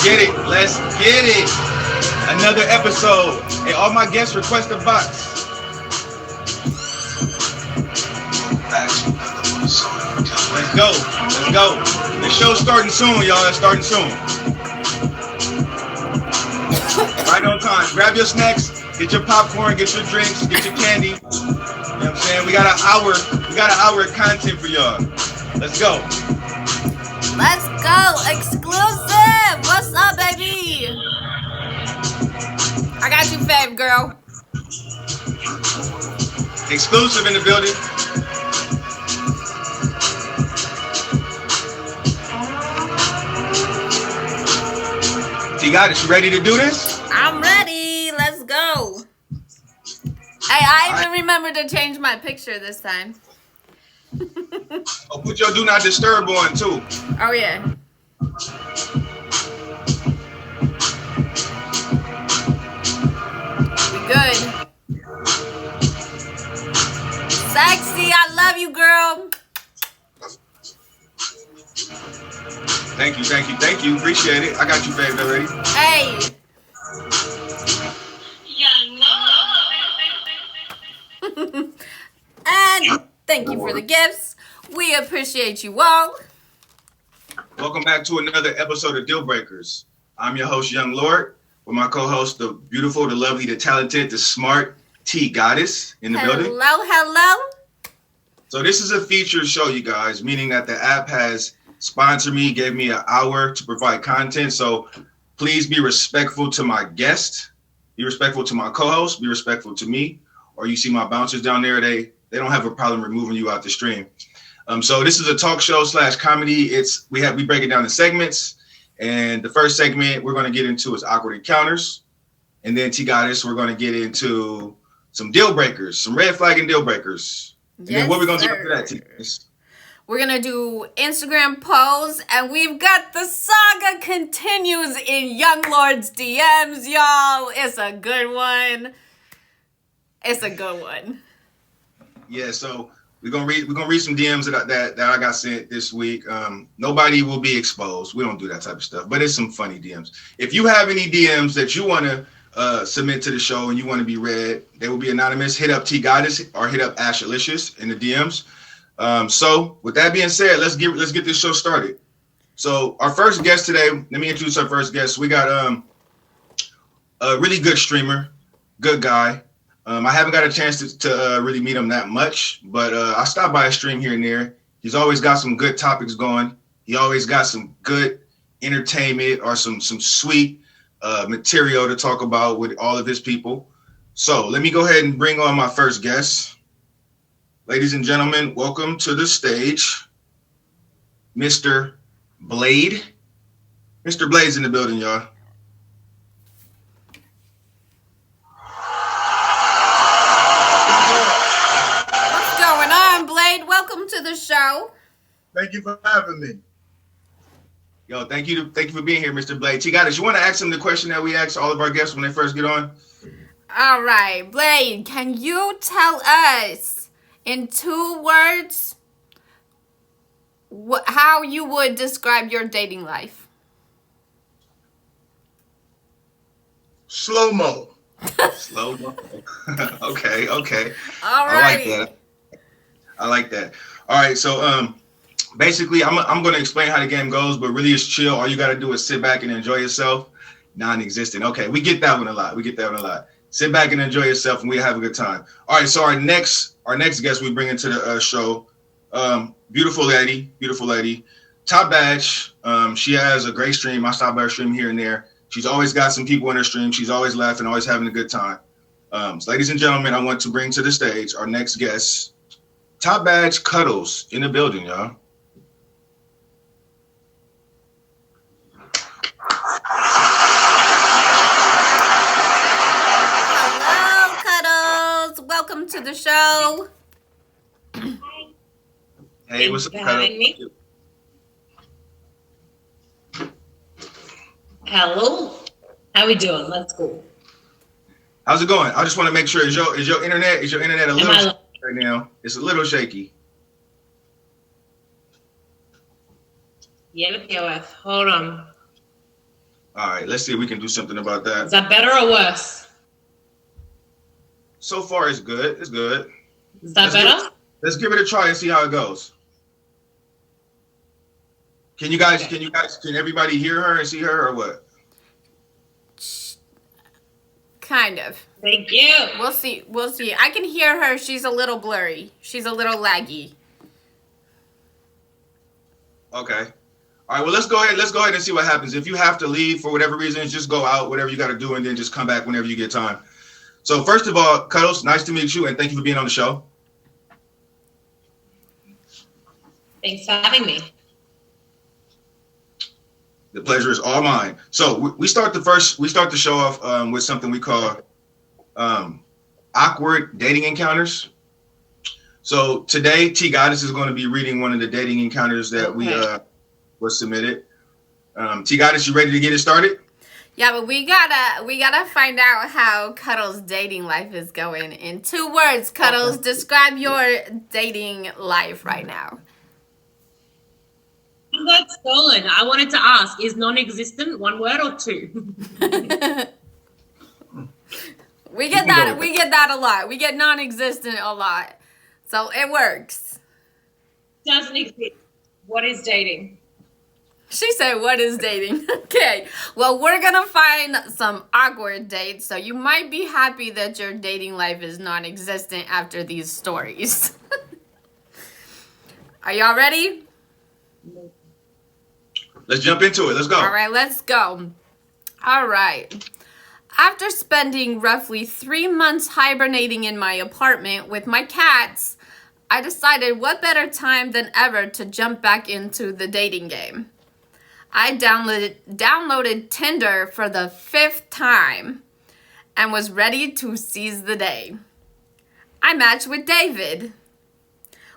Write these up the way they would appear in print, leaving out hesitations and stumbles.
get it. Let's get it. Another episode. Hey, all my guests request a box. Let's go. Let's go. The show's starting soon, y'all. It's starting soon. Right on time. Grab your snacks. Get your popcorn. Get your drinks. Get your candy. You know what I'm saying? We got an hour. We got an hour of content for y'all. Let's go. Let's go. Exclusive. What's up, baby? I got you, fave girl. Exclusive in the building. You got it. You ready to do this? I'm ready. Let's go. Hey, I even remembered to change my picture this time. Oh, put your do not disturb on too. Oh yeah. We good. Sexy, I love you, girl. Thank you, thank you, thank you. Appreciate it. I got you faved already. Hey. And thank you for the gifts. We appreciate you all. Welcome back to another episode of Deal Breakers. I'm your host, Young Lord, with my co-host, the beautiful, the lovely, the talented, the smart T Goddess in the building. Hello. So this is a featured show, you guys, meaning that the app has sponsored me, gave me an hour to provide content. So please be respectful to my guest, be respectful to my co-host, be respectful to me. Or you see my bouncers down there, they don't have a problem removing you out the stream. So this is a talk show / comedy. We break it down in segments. And the first segment we're going to get into is awkward encounters. And then T Goddess, we're going to get into some deal breakers, some red flag and deal breakers. And then what are we going to do after that, T Goddess? We're going to do Instagram polls, and we've got the saga continues in Young Lord's DMs, y'all. It's a good one. It's a good one. Yeah, so we're gonna read some DMs that I got sent this week. Nobody will be exposed. We don't do that type of stuff, but it's some funny DMs. If you have any DMs that you want to submit to the show and you want to be read, they will be anonymous. Hit up T Goddess or hit up Ashalicious in the DMs. So with that being said, let's get this show started. So our first guest today, let me introduce our first guest. We got a really good streamer, good guy. I haven't got a chance to really meet him that much, but I stopped by a stream here and there. He's always got some good topics going. He always got some good entertainment or some sweet material to talk about with all of his people. So let me go ahead and bring on my first guest. Ladies and gentlemen, welcome to the stage, Mr. Blade. Mr. Blade's in the building, y'all. Welcome to the show. Thank you for having me. Yo, thank you for being here, Mr. Blade. T Goddess, you want to ask him the question that we ask all of our guests when they first get on? All right, Blade, can you tell us in 2 words how you would describe your dating life? Slow-mo. Slow-mo. Okay. All right. I like that. All right, so basically, I'm going to explain how the game goes, but really it's chill. All you got to do is sit back and enjoy yourself. Non-existent. Okay, we get that one a lot. Sit back and enjoy yourself, and we have a good time. All right, so our next guest we bring into the show, beautiful lady, top badge. She has a great stream. I stop by her stream here and there. She's always got some people in her stream. She's always laughing, always having a good time. So ladies and gentlemen, I want to bring to the stage our next guest. Top badge Cuddles in the building, y'all. Hello, Cuddles. Welcome to the show. Hey, what's up, Cuddles? Hello. How we doing? Let's go. How's it going? I just want to make sure is your internet a little shaky right now? It's a little shaky. Yep. Hold on. All right, let's see if we can do something about that. Is that better or worse? So far, it's good. It's good. Is that better? Let's give it a try and see how it goes. Can everybody hear her and see her or what? Kind of. Thank you. We'll see. I can hear her. She's a little blurry. She's a little laggy. Okay. All right, well, let's go ahead and see what happens. If you have to leave for whatever reason, just go out, whatever you got to do, and then just come back whenever you get time. So first of all, Cuddles, nice to meet you, and thank you for being on the show. Thanks for having me. The pleasure is all mine. So we start the show off with something we call awkward dating encounters. So today, T Goddess is going to be reading one of the dating encounters that was submitted. T Goddess, you ready to get it started? Yeah, but we gotta find out how Cuddles' dating life is going. In 2 words, Cuddles, describe your dating life right now. That's stolen. I wanted to ask, is non-existent 1 word or 2? We get that a lot. We get non-existent a lot. So it works. Doesn't exist. What is dating? She said, what is dating? Okay. Well, we're going to find some awkward dates. So you might be happy that your dating life is non-existent after these stories. Are y'all ready? Let's jump into it. Let's go. All right, let's go. All right. After spending roughly 3 months hibernating in my apartment with my cats, I decided what better time than ever to jump back into the dating game. I downloaded Tinder for the 5th time and was ready to seize the day. I matched with David.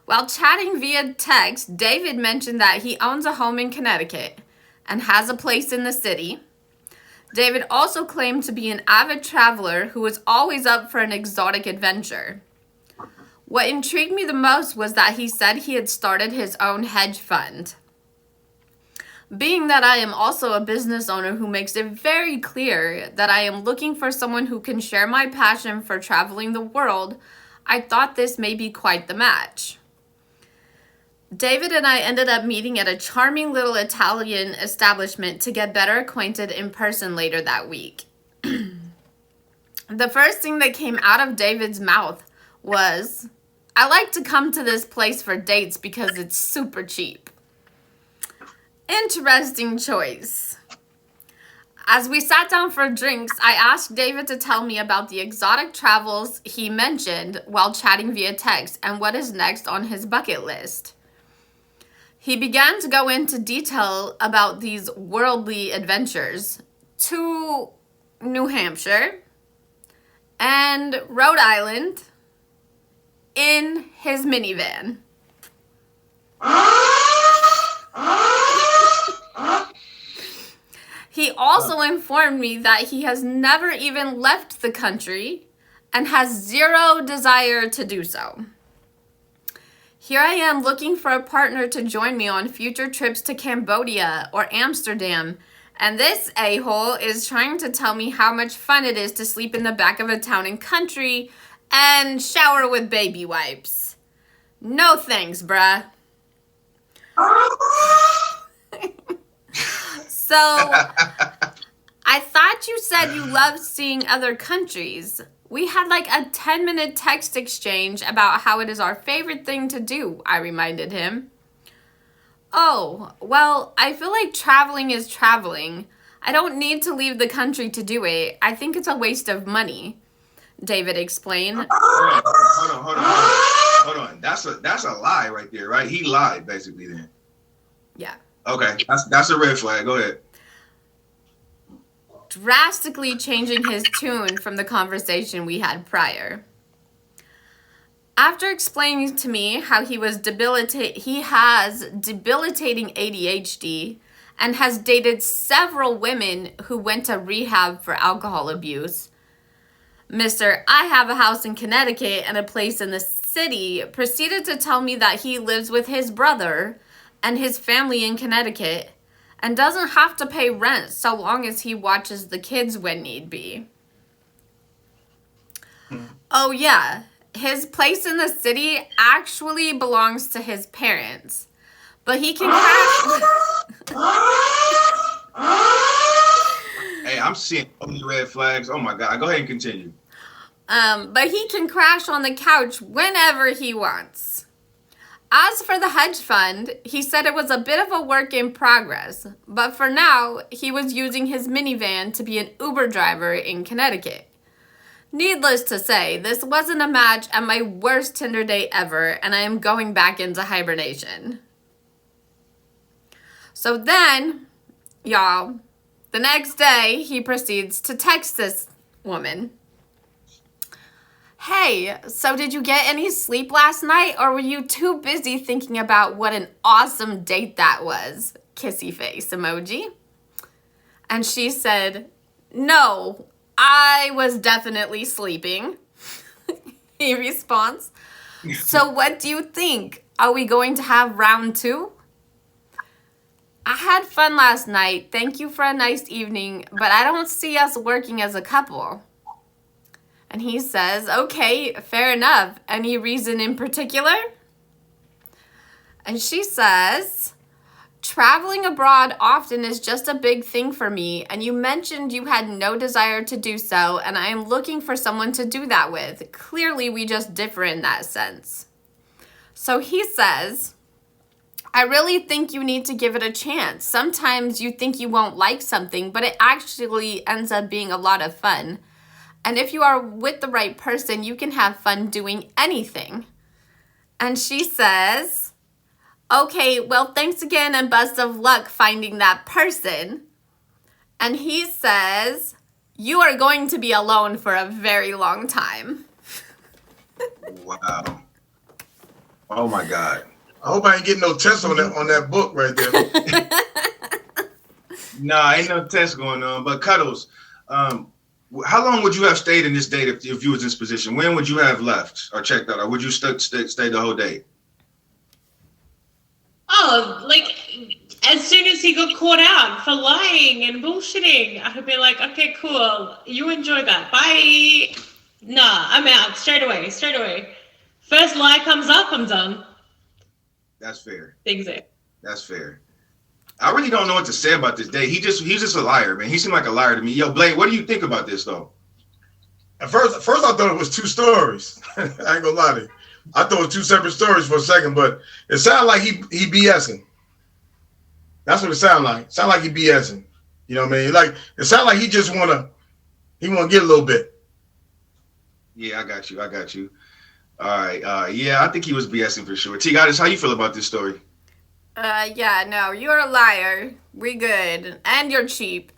While chatting via text, David mentioned that he owns a home in Connecticut and has a place in the city. David also claimed to be an avid traveler who was always up for an exotic adventure. What intrigued me the most was that he said he had started his own hedge fund. Being that I am also a business owner who makes it very clear that I am looking for someone who can share my passion for traveling the world, I thought this may be quite the match. David and I ended up meeting at a charming little Italian establishment to get better acquainted in person later that week. The first thing that came out of David's mouth was, I like to come to this place for dates because it's super cheap. Interesting choice. As we sat down for drinks, I asked David to tell me about the exotic travels he mentioned while chatting via text and what is next on his bucket list. He began to go into detail about these worldly adventures to New Hampshire and Rhode Island in his minivan. He also informed me that he has never even left the country and has zero desire to do so. Here I am looking for a partner to join me on future trips to Cambodia or Amsterdam, and this a-hole is trying to tell me how much fun it is to sleep in the back of a town and country and shower with baby wipes. No thanks, bruh. So, I thought you said you loved seeing other countries. We had like a 10-minute text exchange about how it is our favorite thing to do, I reminded him. Oh, well, I feel like traveling is traveling. I don't need to leave the country to do it. I think it's a waste of money, David explained. Hold on. That's a lie right there, right? He lied basically then. Yeah. Okay, that's a red flag. Go ahead. Drastically changing his tune from the conversation we had prior. After explaining to me how he has debilitating ADHD and has dated several women who went to rehab for alcohol abuse, Mr. I have a house in Connecticut and a place in the city proceeded to tell me that he lives with his brother and his family in Connecticut, and doesn't have to pay rent so long as he watches the kids when need be. Oh yeah, his place in the city actually belongs to his parents, but he can Hey, I'm seeing only red flags. Oh my God. Go ahead and continue. but he can crash on the couch whenever he wants. As for the hedge fund, he said it was a bit of a work in progress, but for now, he was using his minivan to be an Uber driver in Connecticut. Needless to say, this wasn't a match and my worst Tinder date ever, and I am going back into hibernation. So then, y'all, the next day, he proceeds to text this woman. Hey, so did you get any sleep last night, or were you too busy thinking about what an awesome date that was? Kissy face emoji. And she said, no, I was definitely sleeping. He responds, so what do you think? Are we going to have round 2? I had fun last night. Thank you for a nice evening, but I don't see us working as a couple. And he says, okay, fair enough. Any reason in particular? And she says, traveling abroad often is just a big thing for me, and you mentioned you had no desire to do so, and I am looking for someone to do that with. Clearly, we just differ in that sense. So he says, I really think you need to give it a chance. Sometimes you think you won't like something, but it actually ends up being a lot of fun. And if you are with the right person, you can have fun doing anything. And she says, okay, well, thanks again and best of luck finding that person. And he says, you are going to be alone for a very long time. Wow. Oh my God. I hope I ain't getting no test on that book right there. Nah, ain't no test going on. But Cuddles, how long would you have stayed in this date if you was in this position? When would you have left or checked out? Or would you stay the whole date? Oh, like as soon as he got caught out for lying and bullshitting, I'd be like, okay, cool. You enjoy that. Bye. Nah, I'm out straight away. First lie comes up, I'm done. That's fair. Exactly. That's fair. I really don't know what to say about this date. He's just a liar, man. He seemed like a liar to me. Yo, Blake, what do you think about this though? At first I thought it was 2 stories. I ain't gonna lie to you. I thought it was 2 separate stories for a second, but it sounded like he BSing. That's what it sounded like. It sounded like he BSing. You know what I mean? Like it sounded like he just wanna get a little bit. Yeah, I got you. All right. Yeah, I think he was BSing for sure. T Goddess, how you feel about this story? Yeah, no, you're a liar. We good. And you're cheap.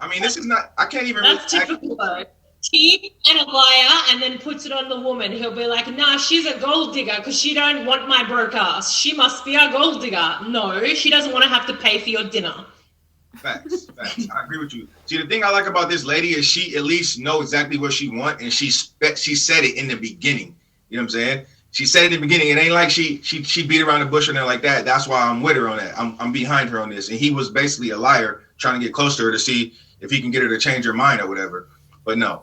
I mean, this is not, I can't even. That's typical though. Cheap and a liar, and then puts it on the woman. He'll be like, nah, she's a gold digger because she don't want my broke ass. She must be a gold digger. No, she doesn't want to have to pay for your dinner. Facts. I agree with you. See, the thing I like about this lady is she at least know exactly what she want, and she said it in the beginning. You know what I'm saying? She said it in the beginning. It ain't like she beat around the bush or nothing like that. That's why I'm with her on that. I'm behind her on this. And he was basically a liar trying to get close to her to see if he can get her to change her mind or whatever. But no.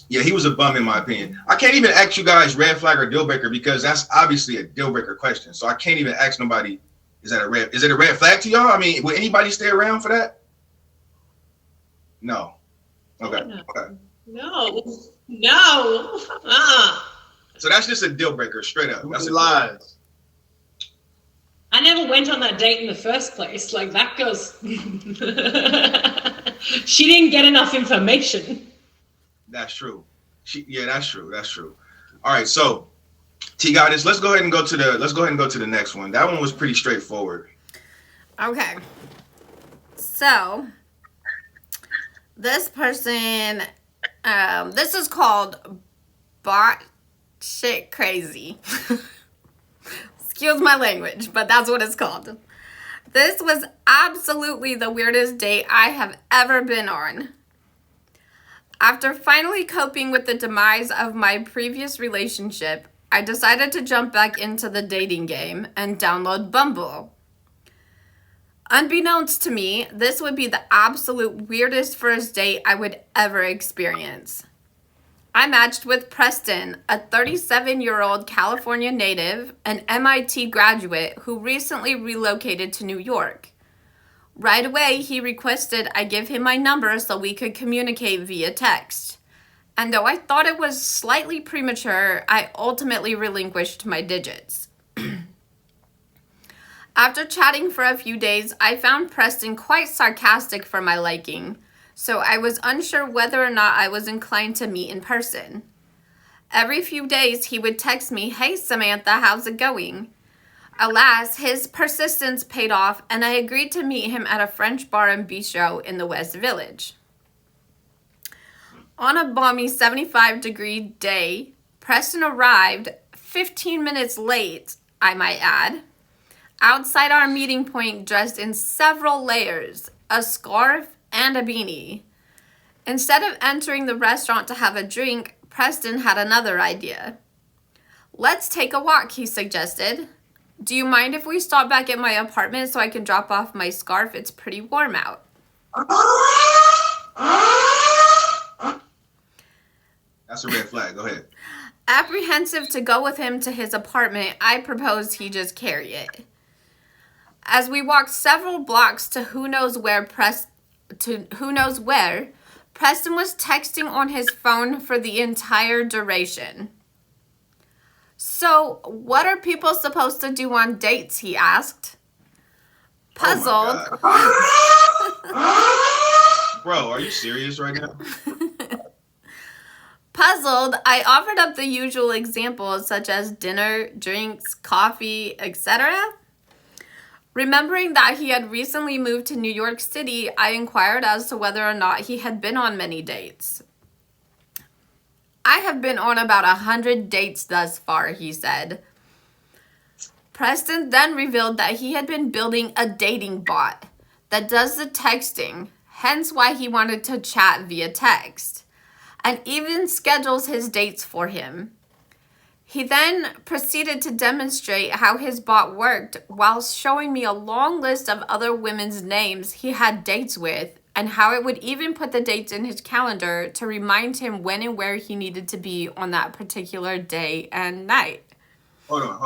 Yeah, he was a bum in my opinion. I can't even ask you guys red flag or deal breaker because that's obviously a deal breaker question. So I can't even ask nobody, is it a red flag to y'all? I mean, would anybody stay around for that? No. Okay. No. So that's just a deal breaker, straight up. That's lies. I never went on that date in the first place. Like that girl's she didn't get enough information. That's true. That's true. All right, so T Goddess, let's go ahead and go to the next one. That one was pretty straightforward. Okay. So this person, this is called Bot Shit Crazy. Excuse my language, but that's what it's called. This was absolutely the weirdest date I have ever been on. After finally coping with the demise of my previous relationship, I decided to jump back into the dating game and download Bumble. Unbeknownst to me, this would be the absolute weirdest first date I would ever experience. I matched with Preston, a 37-year-old California native, an MIT graduate who recently relocated to New York. Right away, he requested I give him my number so we could communicate via text. And though I thought it was slightly premature, I ultimately relinquished my digits. After chatting for a few days, I found Preston quite sarcastic for my liking, so I was unsure whether or not I was inclined to meet in person. Every few days, he would text me, "Hey Samantha, how's it going?" Alas, his persistence paid off, and I agreed to meet him at a French bar and bistro in the West Village. On a balmy 75-degree day, Preston arrived 15 minutes late, I might add, outside our meeting point dressed in several layers, a scarf, and a beanie. Instead of entering the restaurant to have a drink, Preston had another idea. "Let's take a walk," he suggested. "Do you mind if we stop back at my apartment so I can drop off my scarf? It's pretty warm out." That's a red flag. Go ahead. Apprehensive to go with him to his apartment, I proposed he just carry it. As we walked several blocks to who knows where, Preston was texting on his phone for the entire duration. "So, what are people supposed to do on dates?" he asked. Puzzled. Oh bro, are you serious right now? Puzzled, I offered up the usual examples such as dinner, drinks, coffee, etc. Remembering that he had recently moved to New York City, I inquired as to whether or not he had been on many dates. "I have been on about 100 dates thus far," he said. Preston then revealed that he had been building a dating bot that does the texting, hence why he wanted to chat via text, and even schedules his dates for him. He then proceeded to demonstrate how his bot worked while showing me a long list of other women's names he had dates with, and how it would even put the dates in his calendar to remind him when and where he needed to be on that particular day and night. Hold on.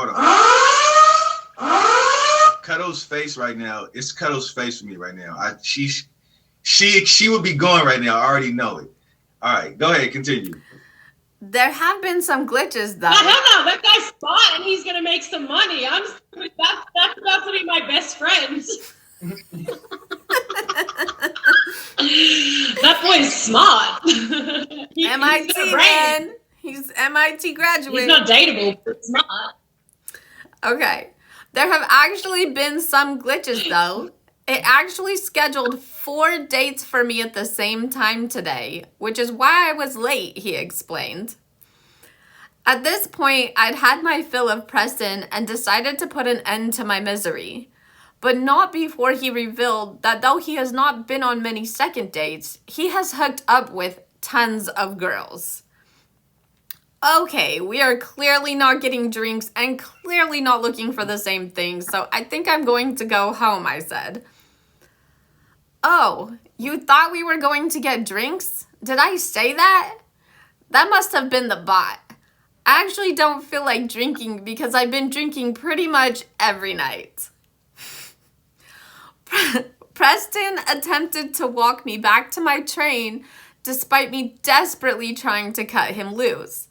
Cuddle's face right now. It's Cuddle's face for me right now. She would be going right now. I already know it. All right, go ahead, continue. There have been some glitches though. I don't know. That guy's smart and he's gonna make some money. That's about to be my best friend. That boy's smart. MIT man. He's MIT graduate. He's not dateable, but smart. Okay. There have actually been some glitches though. It actually scheduled 4 dates for me at the same time today, which is why I was late, he explained. At this point, I'd had my fill of Preston and decided to put an end to my misery. But not before he revealed that though he has not been on many second dates, he has hooked up with tons of girls. Okay, we are clearly not getting drinks and clearly not looking for the same thing, so I think I'm going to go home, I said. "Oh, you thought we were going to get drinks? Did I say that? That must have been the bot. I actually don't feel like drinking because I've been drinking pretty much every night." Preston attempted to walk me back to my train despite me desperately trying to cut him loose.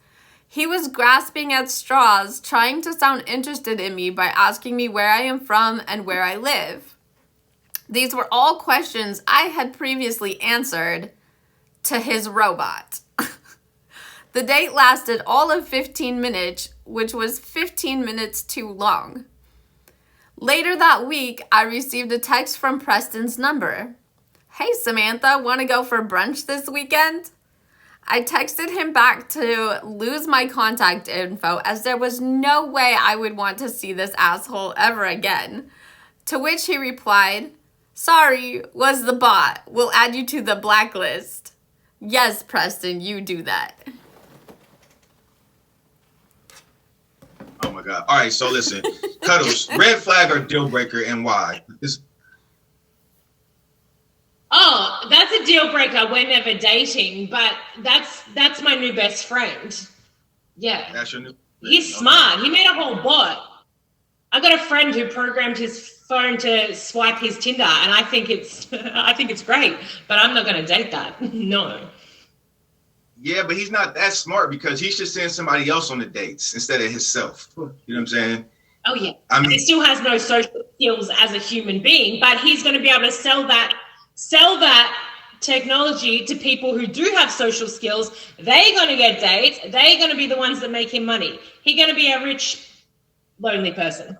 He was grasping at straws, trying to sound interested in me by asking me where I am from and where I live. These were all questions I had previously answered to his robot. The date lasted all of 15 minutes, which was 15 minutes too long. Later that week, I received a text from Preston's number. "Hey Samantha, want to go for brunch this weekend?" I texted him back to lose my contact info as there was no way I would want to see this asshole ever again. To which he replied, "Sorry, was the bot. We'll add you to the blacklist." Yes, Preston, you do that. Oh my God. All right, so listen. Cuddles, red flag or deal breaker, and why? Oh, that's a deal breaker. We're never dating, but that's my new best friend. Yeah. That's your new. He's smart. He made a whole bot. I got a friend who programmed his phone to swipe his Tinder, and I think it's great. But I'm not going to date that. No. Yeah, but he's not that smart because he should send somebody else on the dates instead of himself. You know what I'm saying? Oh yeah. I mean, he still has no social skills as a human being, but he's going to be able to sell that technology to people who do have social skills. They're going to get dates. They're going to be the ones that make him money. He's going to be a rich, lonely person.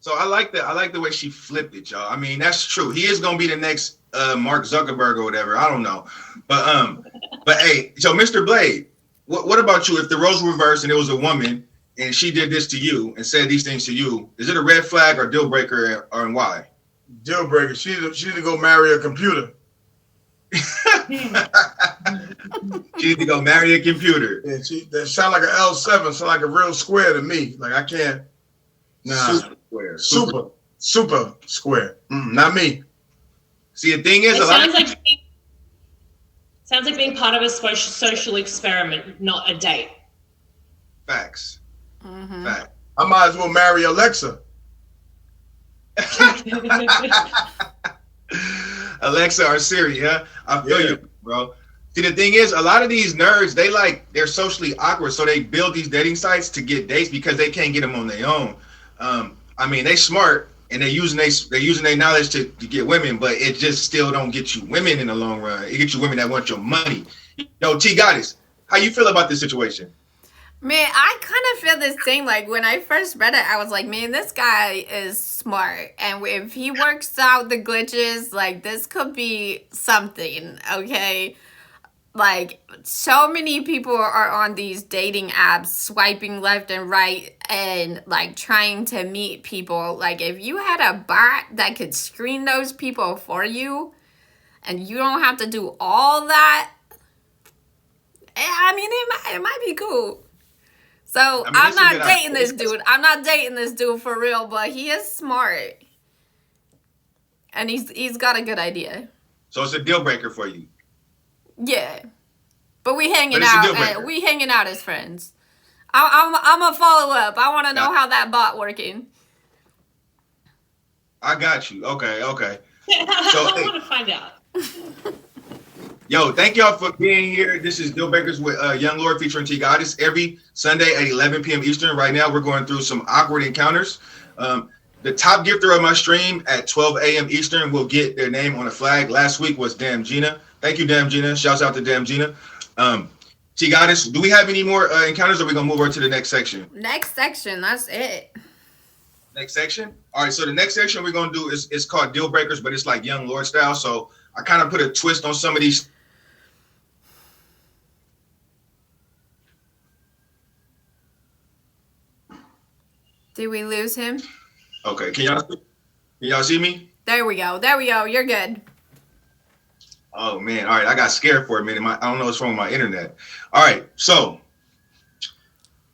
So I like the way she flipped it, y'all. I mean, that's true. He is gonna be the next Mark Zuckerberg or whatever. I don't know, but hey, so Mr. Blade, what about you? If the roles were reversed and it was a woman and she did this to you and said these things to you, is it a red flag or deal breaker, and why? Deal breaker. She need to go marry a computer. She need to go marry a computer. Yeah, that sound like an L7, sound like a real square to me. Like I can't. Nah. Super square. Not me. See, the thing is, sounds like being part of a social experiment, not a date. Facts. Mm-hmm. Fact. I might as well marry Alexa. Alexa or Siri, huh? I feel you, bro. See, the thing is, a lot of these nerds, they're socially awkward, so they build these dating sites to get dates because they can't get them on their own. I mean, they smart and they're using their knowledge to get women, but it just still don't get you women in the long run. It gets you women that want your money. Yo, T Goddess, how you feel about this situation? Man, I kind of feel this thing. Like when I first read it, I was like, man, this guy is smart. And if he works out the glitches, like this could be something, okay? Like so many people are on these dating apps swiping left and right and like trying to meet people. Like if you had a bot that could screen those people for you and you don't have to do all that, I mean, it might be cool. So I mean, I'm not dating this dude. I'm not dating this dude for real, but he is smart. And he's got a good idea. So it's a deal breaker for you. Yeah, but we hanging out. We hanging out as friends. I'm gonna follow up. I want to know how that bot working. I got you. Okay. So I want to find out. Yo, thank y'all for being here. This is Deal Breakers with Young Lord featuring T Goddess every Sunday at 11 p.m. Eastern. Right now, we're going through some awkward encounters. The top gifter of my stream at 12 a.m. Eastern will get their name on a flag. Last week was Damn Gina. Thank you, Damn Gina. Shouts out to Damn Gina. T Goddess, do we have any more encounters, or are we going to move over to the next section? Next section, that's it. Next section? All right, so the next section we're going to do is called Deal Breakers, but it's like Young Lord style. So I kind of put a twist on some of these. Did we lose him? Okay, can y'all see me? There we go. You're good. Oh man, all right. I got scared for a minute. I don't know what's wrong with my internet. All right, so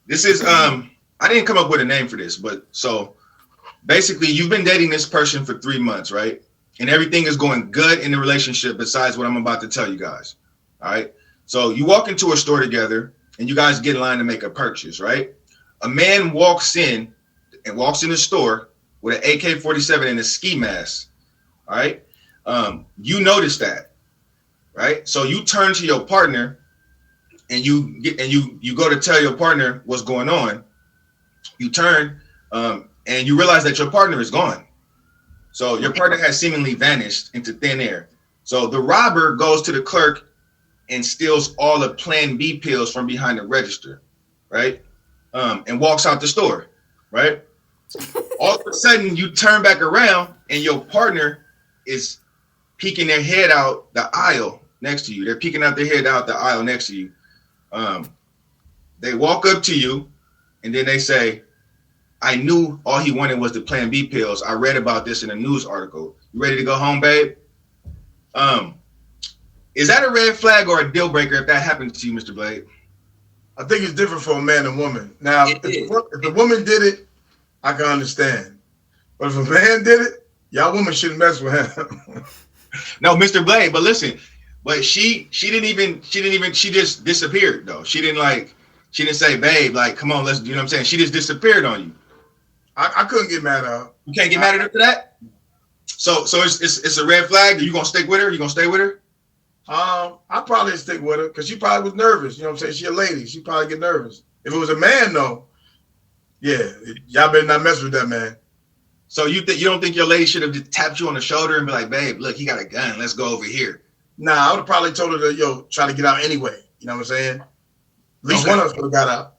this is I didn't come up with a name for this, but so basically you've been dating this person for 3 months, right? And everything is going good in the relationship besides what I'm about to tell you guys. All right. So you walk into a store together and you guys get in line to make a purchase, right? A man walks in the store with an AK-47 and a ski mask. All right. You notice that, right? So you turn to your partner and you go to tell your partner what's going on. You turn and you realize that your partner is gone. So your partner has seemingly vanished into thin air. So the robber goes to the clerk and steals all the Plan B pills from behind the register, right? And walks out the store, right? All of a sudden, you turn back around and your partner is peeking their head out the aisle next to you. They're peeking out their head out the aisle next to you. They walk up to you and then they say, I knew all he wanted was the Plan B pills. I read about this in a news article. You ready to go home, babe? Is that a red flag or a deal breaker if that happens to you, Mr. Blade? I think it's different for a man and woman. Now, if the woman did it, I can understand. But if a man did it, y'all women shouldn't mess with him. No, Mr. Blade. But listen, but she just disappeared though. She didn't say, babe, like, come on, let's, you know what I'm saying? She just disappeared on you. I couldn't get mad at her. You can't get mad at her for that? So it's a red flag. Are you gonna stick with her? You gonna stay with her? I probably stick with her because she probably was nervous. You know what I'm saying? She a lady. She probably get nervous. If it was a man, though, yeah, y'all better not mess with that man. So you don't think your lady should have just tapped you on the shoulder and be like, babe, look, he got a gun. Let's go over here. Nah, I would have probably told her to, try to get out anyway. You know what I'm saying? At least one of us would have got out.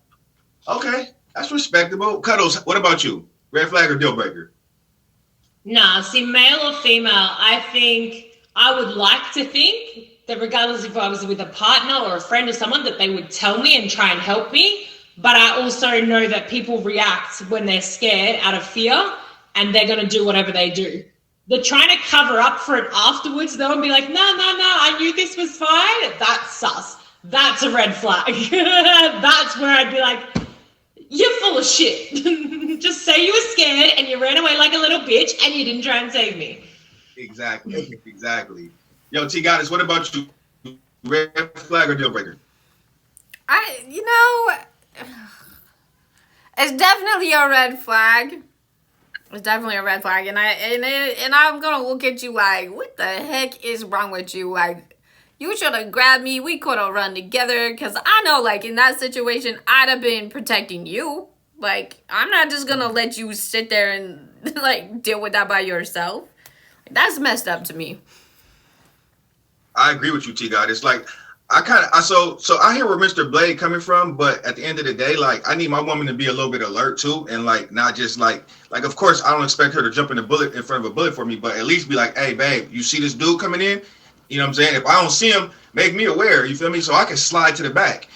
Okay, that's respectable. Cuddles, what about you? Red flag or deal breaker? Nah, see, male or female, I think I would like to think that regardless if I was with a partner or a friend or someone, that they would tell me and try and help me. But I also know that people react when they're scared out of fear, and they're going to do whatever they do. They're trying to cover up for it afterwards, though, and be like, no, I knew this was fine. That's sus. That's a red flag. That's where I'd be like, you're full of shit. Just say you were scared and you ran away like a little bitch and you didn't try and save me. Exactly. Yo, T Goddess, what about you? Red flag or deal breaker? It's definitely a red flag. It's definitely a red flag, and I'm gonna look at you like, what the heck is wrong with you? Like, you should have grabbed me. We could have run together, because I know, like, in that situation, I'd have been protecting you. Like, I'm not just gonna let you sit there and, like, deal with that by yourself. Like, that's messed up to me. I agree with you, T God. It's like, so I hear where Mr. Blade coming from, but at the end of the day, like, I need my woman to be a little bit alert too, and like not just like of course I don't expect her to jump in front of a bullet for me, but at least be like, hey babe, you see this dude coming in? You know what I'm saying? If I don't see him, make me aware. You feel me? So I can slide to the back.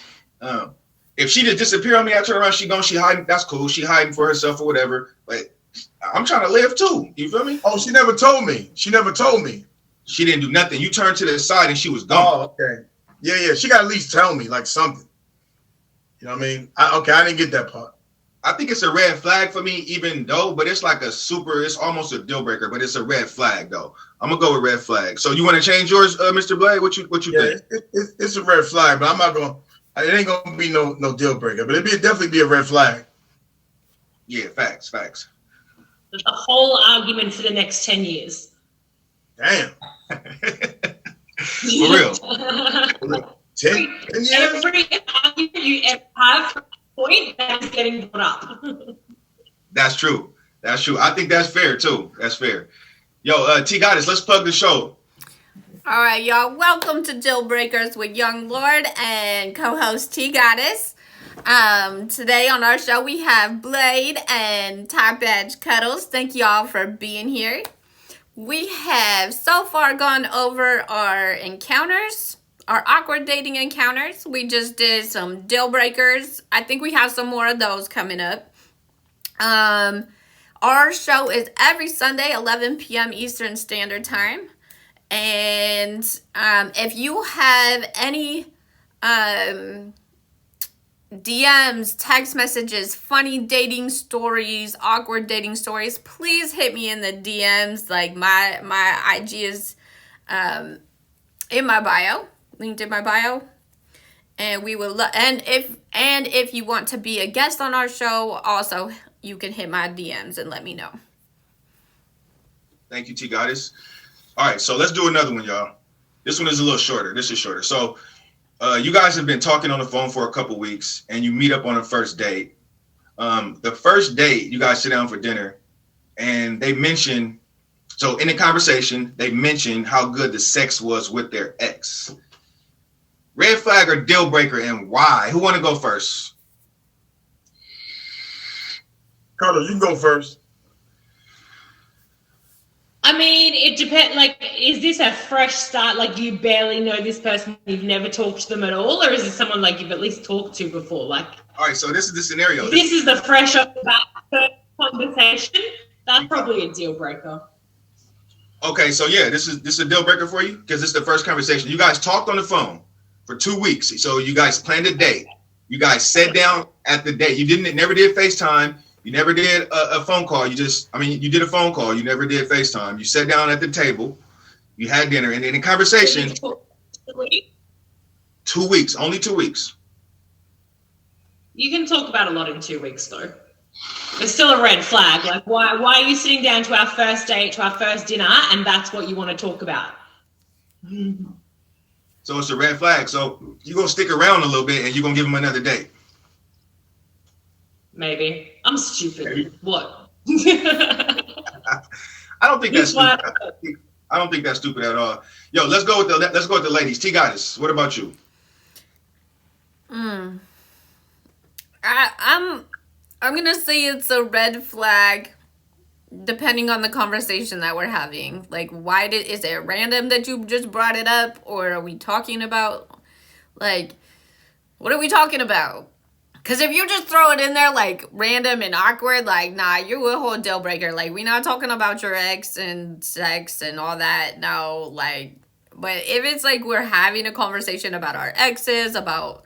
If she just disappear on me, I turn around, she hiding. That's cool. She hiding for herself or whatever. But I'm trying to live too. You feel me? Oh, she never told me. She didn't do nothing. You turned to the side and she was gone. Oh, okay. Yeah. She got to at least tell me like something. You know what I mean? I didn't get that part. I think it's a red flag for me, even though, but it's like it's almost a deal breaker, but it's a red flag though. I'm gonna go with red flag. So you want to change yours, Mr. Blade? What you think? It's a red flag, but I'm not going. It ain't gonna be no deal breaker, but it'd definitely be a red flag. Yeah, facts. The whole argument for the next 10 years. Damn. For real. 10 years? Every argument you ever have from a point that is getting brought up. That's true. I think that's fair too. That's fair. Yo, T Goddess, let's plug the show. All right, y'all. Welcome to Deal Breakers with Young Lord and co-host T Goddess. Today on our show we have Blade and Top Edge Cuddles. Thank y'all for being here. We have so far gone over our encounters, our awkward dating encounters. We just did some deal breakers. I think we have some more of those coming up. Our show is every Sunday, 11 p.m. Eastern Standard Time. And if you have any DMs, text messages, funny dating stories, awkward dating stories, please hit me in the DMs. Like my IG is in my bio, linked in my bio. And we will and if you want to be a guest on our show, also you can hit my DMs and let me know. Thank you, T Goddess. All right, so let's do another one, y'all. This one is a little shorter. This is shorter. So you guys have been talking on the phone for a couple weeks, and you meet up on a first date. The first date, you guys sit down for dinner, and they mention, so in the conversation, they mention how good the sex was with their ex. Red flag or deal breaker, and why? Who want to go first? Carter, you can go first. I mean, it depends. Like, is this a fresh start? Like, you barely know this person, you've never talked to them at all, or is it someone like you've at least talked to before? Like, all right, so this is the scenario. This is the fresh off the bat conversation. That's probably a deal breaker. Okay, so yeah, this is a deal breaker for you because this is the first conversation. You guys talked on the phone for 2 weeks, so you guys planned a date. You guys sat down at the date. You never did FaceTime. You never did a phone call. You did a phone call. You never did FaceTime. You sat down at the table. You had dinner, and then in conversation, 2 weeks, only 2 weeks. You can talk about a lot in 2 weeks, though. It's still a red flag. Like, why are you sitting down to our first date, to our first dinner, and that's what you want to talk about? So it's a red flag. So you're going to stick around a little bit, and you're going to give him another date. Maybe. I'm stupid. Maybe. What? I don't think that's stupid. I don't think that's stupid at all. Yo, let's go with the ladies. T Goddess, what about you? I'm gonna say it's a red flag, depending on the conversation that we're having. Like, is it random that you just brought it up, or are we talking about, like, what are we talking about? Because if you just throw it in there, like, random and awkward, like, nah, you're a whole deal breaker. Like, we're not talking about your ex and sex and all that. No, like, but if it's like we're having a conversation about our exes, about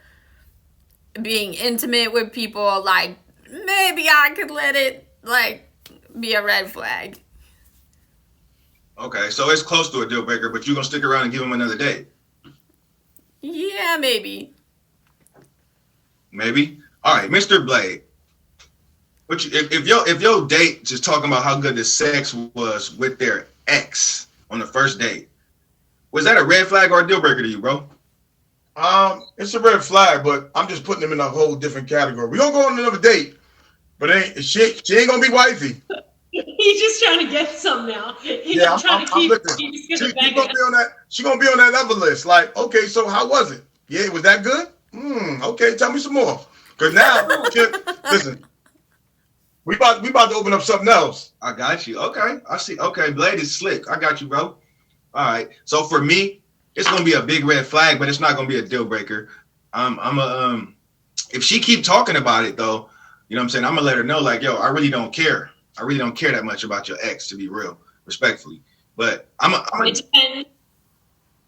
being intimate with people, like, maybe I could let it, like, be a red flag. Okay, so it's close to a deal breaker, but you're going to stick around and give him another date? Yeah, maybe. Maybe? All right, Mr. Blade. If your date just talking about how good the sex was with their ex on the first date, was that a red flag or a deal breaker to you, bro? It's a red flag, but I'm just putting them in a whole different category. We're gonna go on another date, but she ain't gonna be wifey. He's just trying to get some now. He's trying to keep She's gonna be on that other list. Like, okay, so how was it? Yeah, was that good? Okay, tell me some more. Cause now, listen, we about to open up something else. I got you. Okay, I see. Okay, Blade is slick. I got you, bro. All right. So for me, it's gonna be a big red flag, but it's not gonna be a deal breaker. If she keep talking about it though, you know what I'm saying, I'm gonna let her know, like, yo, I really don't care. I really don't care that much about your ex, to be real, respectfully. But it depends.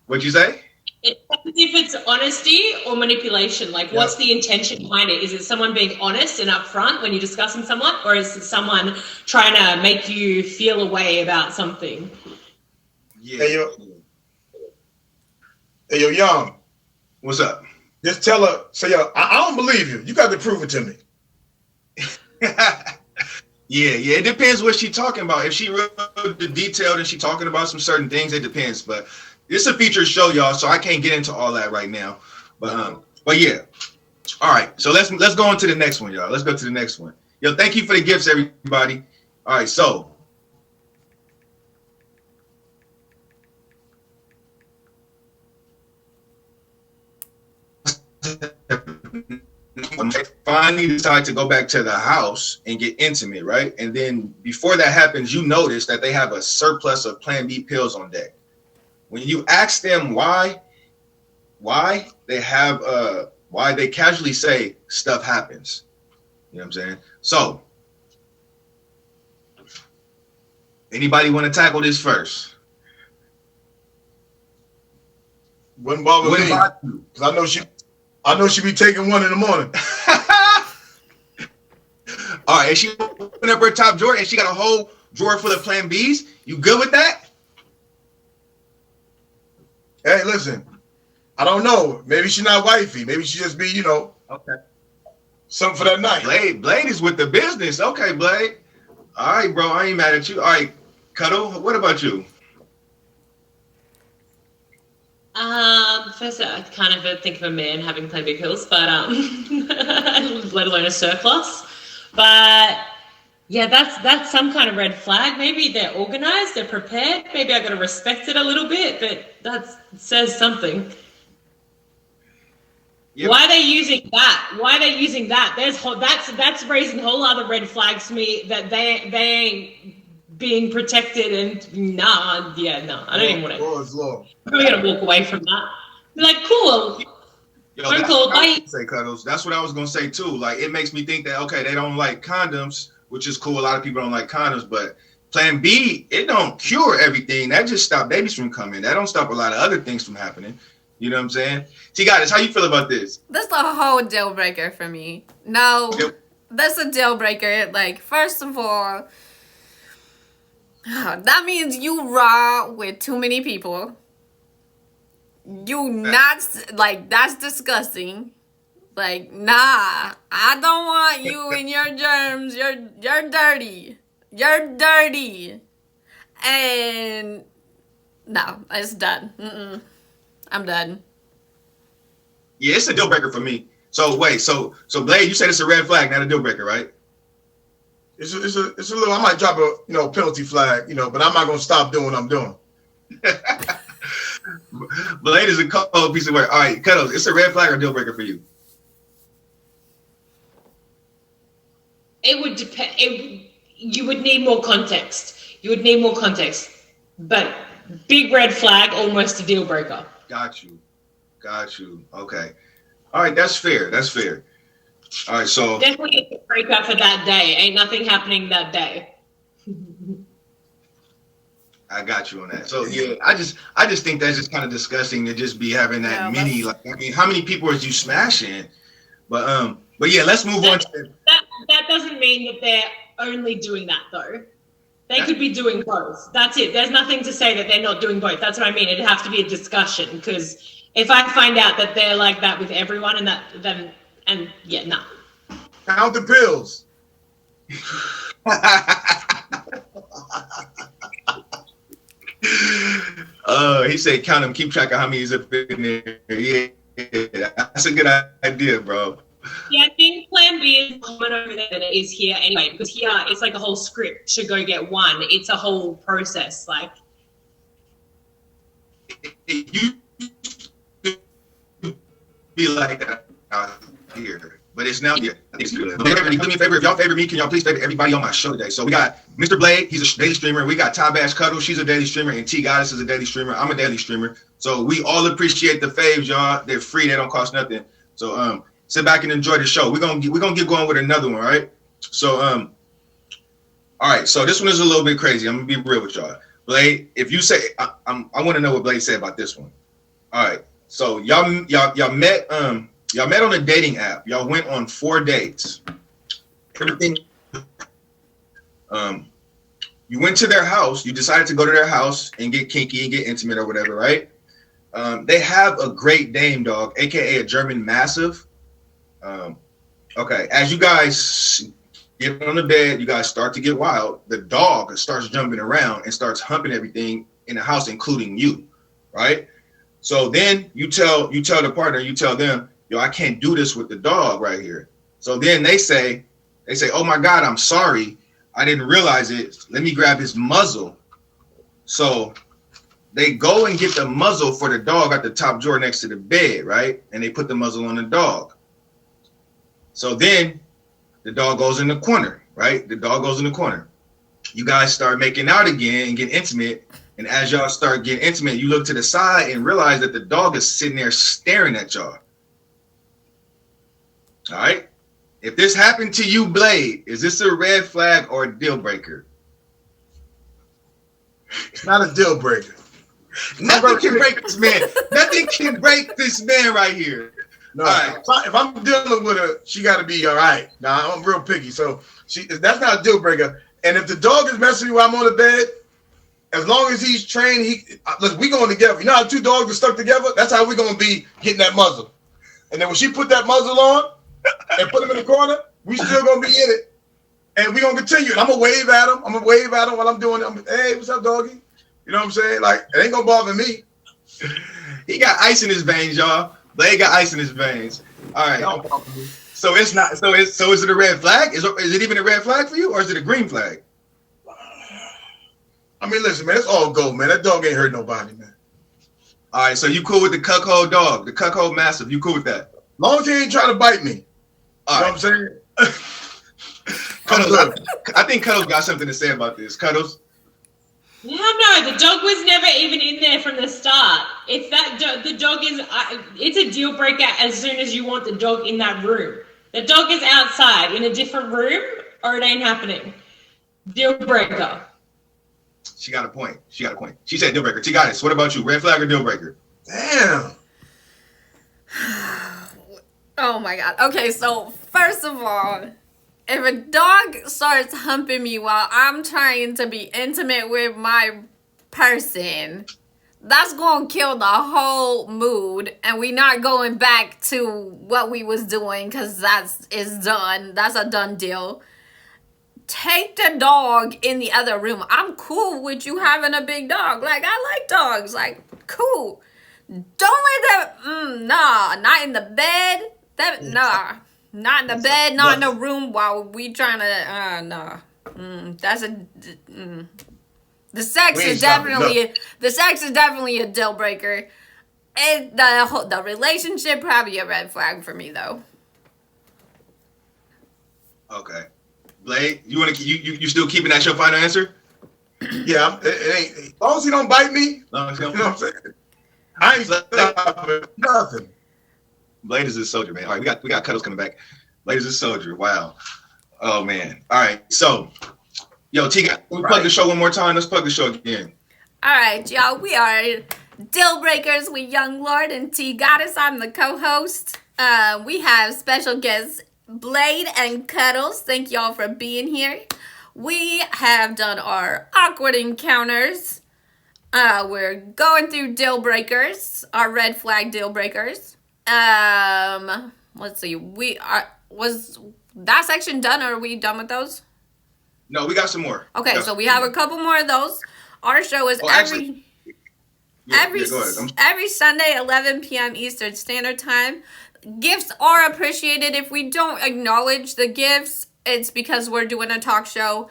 What'd you say? It depends if it's honesty or manipulation. Like, what's the intention behind it? Is it someone being honest and upfront when you're discussing someone, or is it someone trying to make you feel a way about something? Yeah. Hey, yo, Young. What's up? Just tell her, say, yo, I don't believe you. You got to prove it to me. Yeah, it depends what she's talking about. If she real detailed and she talking about some certain things, it depends. But it's a featured show, y'all, so I can't get into all that right now. But yeah. All right, so let's go on to the next one, y'all. Let's go to the next one. Yo, thank you for the gifts, everybody. All right, so finally decide to go back to the house and get intimate, right? And then before that happens, you notice that they have a surplus of Plan B pills on deck. When you ask them why they casually say stuff happens. You know what I'm saying? So, anybody want to tackle this first? Wouldn't bother me, because I know she be taking one in the morning. All right, and she opened up her top drawer and she got a whole drawer full of Plan Bs. You good with that? Hey, listen, I don't know. Maybe she's not wifey. Maybe she just be, okay, something for that night. Blade is with the business. Okay, Blade. All right, bro, I ain't mad at you. All right, Cuddle, what about you? First, I kind of think of a man having Plan B pills, but let alone a surplus. But yeah, that's some kind of red flag. Maybe they're organized, they're prepared. Maybe I got to respect it a little bit, but that says something. Yep. Why are they using that? That's raising whole other red flags to me, that they ain't being protected, and I don't even want to. We're gonna walk away from that. Be like, cool. Yo, that's cool. What I was say, Cuddles. That's what I was gonna say too. Like, it makes me think that, okay, they don't like condoms, which is cool. A lot of people don't like condoms, but Plan B, it don't cure everything. That just stop babies from coming. That don't stop a lot of other things from happening. You know what I'm saying? T-Goddess, how you feel about this? That's a whole deal breaker for me. No, that's a deal breaker. Like, first of all, That means you raw with too many people. You not like that's disgusting. Like, nah, I don't want you and your germs. You're dirty. You're dirty. And no, it's done. I'm done. Yeah, it's a deal breaker for me. So wait, so Blade, you said it's a red flag, not a deal breaker, right? It's a little. I might drop a penalty flag, but I'm not gonna stop doing what I'm doing. Blade is a cold piece of work. All right, Cuddles, it's a red flag or deal breaker for you? It would depend. You would need more context. But big red flag, almost a deal breaker. Got you. Okay. All right, that's fair. All right, so definitely a breakup for that day. Ain't nothing happening that day. I got you on that. So yeah, I just think that's just kind of disgusting to just be having that many. Like, I mean, how many people is you smashing? But yeah, let's move on. That doesn't mean that they're only doing that though. They could be doing both. That's it. There's nothing to say that they're not doing both. That's what I mean. It'd have to be a discussion, because if I find out that they're like that with everyone and no. Count the pills. He said count them, keep track of how many is up in there. Yeah, that's a good idea, bro. Yeah, I think Plan B is common over there than it is here anyway, because here it's like a whole script to go get one. It's a whole process, like. It used to be like that out here, but it's now here. Do me a favor, if y'all favor me, can y'all please favor everybody on my show today? So we got Mr. Blade, he's a daily streamer. We got Ty Bash Cuddle, she's a daily streamer, and T Goddess is a daily streamer. I'm a daily streamer. So we all appreciate the faves, y'all. They're free, they don't cost nothing. So sit back and enjoy the show. We're gonna get going with another one, all right? So all right, so this one is a little bit crazy. I'm gonna be real with y'all. Blade, if you say I want to know what Blade said about this one. All right, so y'all met on a dating app. Y'all went on 4 dates. Everything. You went to their house. You decided to go to their house and get kinky and get intimate or whatever, right? They have a Great Dane dog, aka a German Mastiff. Okay, as you guys get on the bed, you guys start to get wild. The dog starts jumping around and starts humping everything in the house, including you, right? So then you tell the partner, you tell them, yo, I can't do this with the dog right here. So then they say, oh my God, I'm sorry. I didn't realize it. Let me grab his muzzle. So they go and get the muzzle for the dog at the top drawer next to the bed, right? And they put the muzzle on the dog. So then the dog goes in the corner, right? The dog goes in the corner. You guys start making out again and get intimate. And as y'all start getting intimate, you look to the side and realize that the dog is sitting there staring at y'all. All right? If this happened to you, Blade, is this a red flag or a deal breaker? It's not a deal breaker. Nothing can break this man. Nothing can break this man right here. No, right. If I'm dealing with her, she got to be all right. Now, I'm real picky, so that's not a deal breaker. And if the dog is messing me while I'm on the bed, as long as he's trained, look, we going together. You know how 2 dogs are stuck together? That's how we're going to be getting that muzzle. And then when she put that muzzle on and put him in the corner, we still going to be in it. And we're going to continue. And I'm going to wave at him. While I'm doing it. Hey, what's up, doggy? You know what I'm saying? Like, it ain't going to bother me. He got ice in his veins, y'all. Blade got ice in his veins. All right. So it's not. So is it a red flag? Is it even a red flag for you, or is it a green flag? I mean, listen, man. It's all gold, man. That dog ain't hurt nobody, man. All right. So you cool with the cuckold dog, the cuckold mastiff? You cool with that? Long as he ain't trying to bite me. All right. You know what I'm saying? Cuddles, I think Cuddles got something to say about this. Cuddles. Yeah, no, the dog was never even in there from the start. If the dog is, it's a deal breaker as soon as you want the dog in that room. The dog is outside in a different room, or it ain't happening. Deal breaker. She got a point. She said deal breaker. She got it. What about you? Red flag or deal breaker? Damn. Oh my God. Okay, so first of all, if a dog starts humping me while I'm trying to be intimate with my person, that's gonna kill the whole mood, and we not going back to what we was doing, because is done. That's a done deal. Take the dog in the other room. I'm cool with you having a big dog. Like, I like dogs. Like, cool. Don't let that. Nah, not in the bed. Nah, not in the bed. Not in the room while we trying to. Nah. That's a. The sex is definitely a deal breaker. The relationship probably a red flag for me though. Okay. Blade, you still keeping that your final answer? Yeah, it ain't. As long as he don't bite me, you know what I'm saying? I ain't stopping nothing. Blade is a soldier, man. All right, we got Cuddles coming back. Blade is a soldier. Wow. Oh man. All right. So, yo, T, can we plug the show one more time? Let's plug the show again. All right, y'all. We are Deal Breakers with Young Lord and T Goddess. I'm the co-host. We have special guests Blade and Cuddles. Thank y'all for being here. We have done our awkward encounters. We're going through deal breakers, our red flag deal breakers. Let's see. Was that section done, or are we done with those? No, we got some more. Okay, so we have a couple more of those. Our show is every Sunday, 11 p.m. Eastern Standard Time. Gifts are appreciated. If we don't acknowledge the gifts, it's because we're doing a talk show.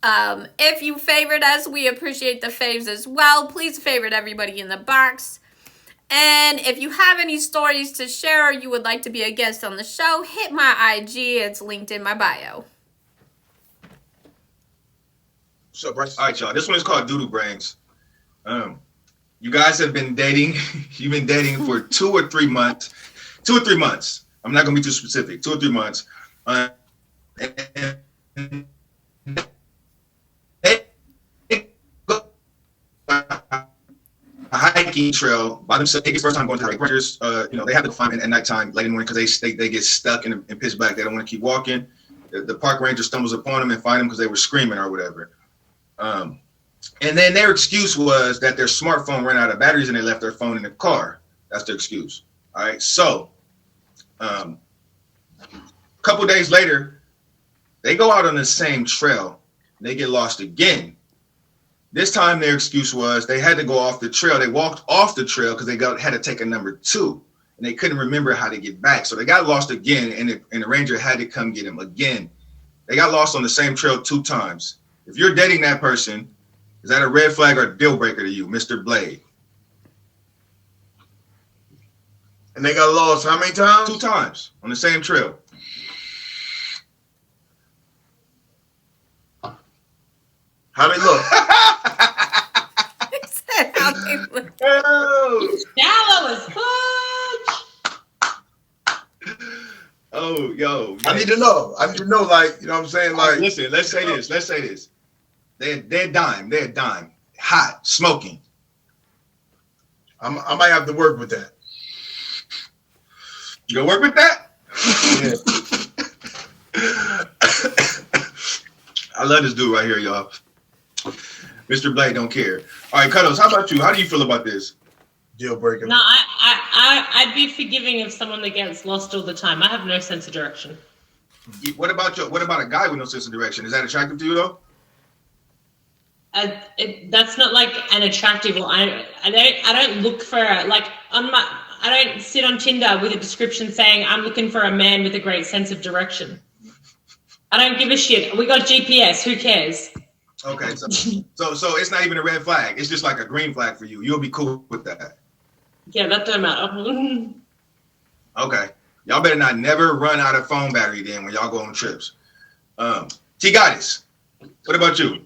If you favorite us, we appreciate the faves as well. Please favorite everybody in the box. And if you have any stories to share or you would like to be a guest on the show, hit my IG. It's linked in my bio. What's up, Bryce? All right, y'all. This one is called Doodle Brains. You guys have been dating. You've been dating for 2 or 3 months. 2 or 3 months. I'm not going to be too specific. 2 or 3 months. And a hiking trail by themselves. It's first time going to hike. Rangers, they have to find at nighttime, late in the morning, because they get stuck in pitch black. They don't want to keep walking. The park ranger stumbles upon them and find them because they were screaming or whatever. And then their excuse was that their smartphone ran out of batteries and they left their phone in the car. That's their excuse. All right. So, a couple days later, they go out on the same trail. And they get lost again. This time their excuse was they had to go off the trail. They walked off the trail because they had to take a number 2, and they couldn't remember how to get back. So they got lost again, and the ranger had to come get them again. They got lost on the same trail 2 times. If you're dating that person, is that a red flag or a deal breaker to you, Mr. Blade? And they got lost how many times? 2 times on the same trail. How they look? How they look. Shallow as fudge. Oh, yo. I need to know. Like, you know what I'm saying? Like, listen, let's say this. They're dime. Hot, smoking. I might have to work with that. You gonna work with that? Yeah. I love this dude right here, y'all. Mr. Blade don't care. All right, Cuddles, how about you? How do you feel about this? Deal breaker. No, I'd be forgiving of someone that gets lost all the time. I have no sense of direction. What about a guy with no sense of direction? Is that attractive to you though? That's not like an attractive. I don't look for I don't sit on Tinder with a description saying I'm looking for a man with a great sense of direction. I don't give a shit. We got GPS. Who cares? Okay, so it's not even a red flag. It's just like a green flag for you. You'll be cool with that. Yeah, that don't matter. Okay, y'all better not never run out of phone battery then when y'all go on trips. T Goddess, what about you?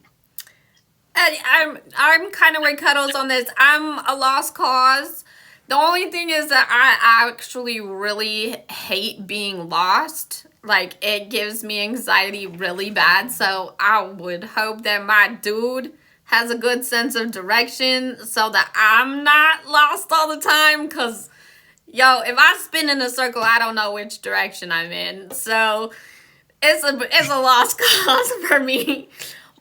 I'm kind of with Cuddles on this. I'm a lost cause. The only thing is that I actually really hate being lost. Like, it gives me anxiety really bad. So I would hope that my dude has a good sense of direction so that I'm not lost all the time. Because, yo, if I spin in a circle, I don't know which direction I'm in. So it's a lost cause for me.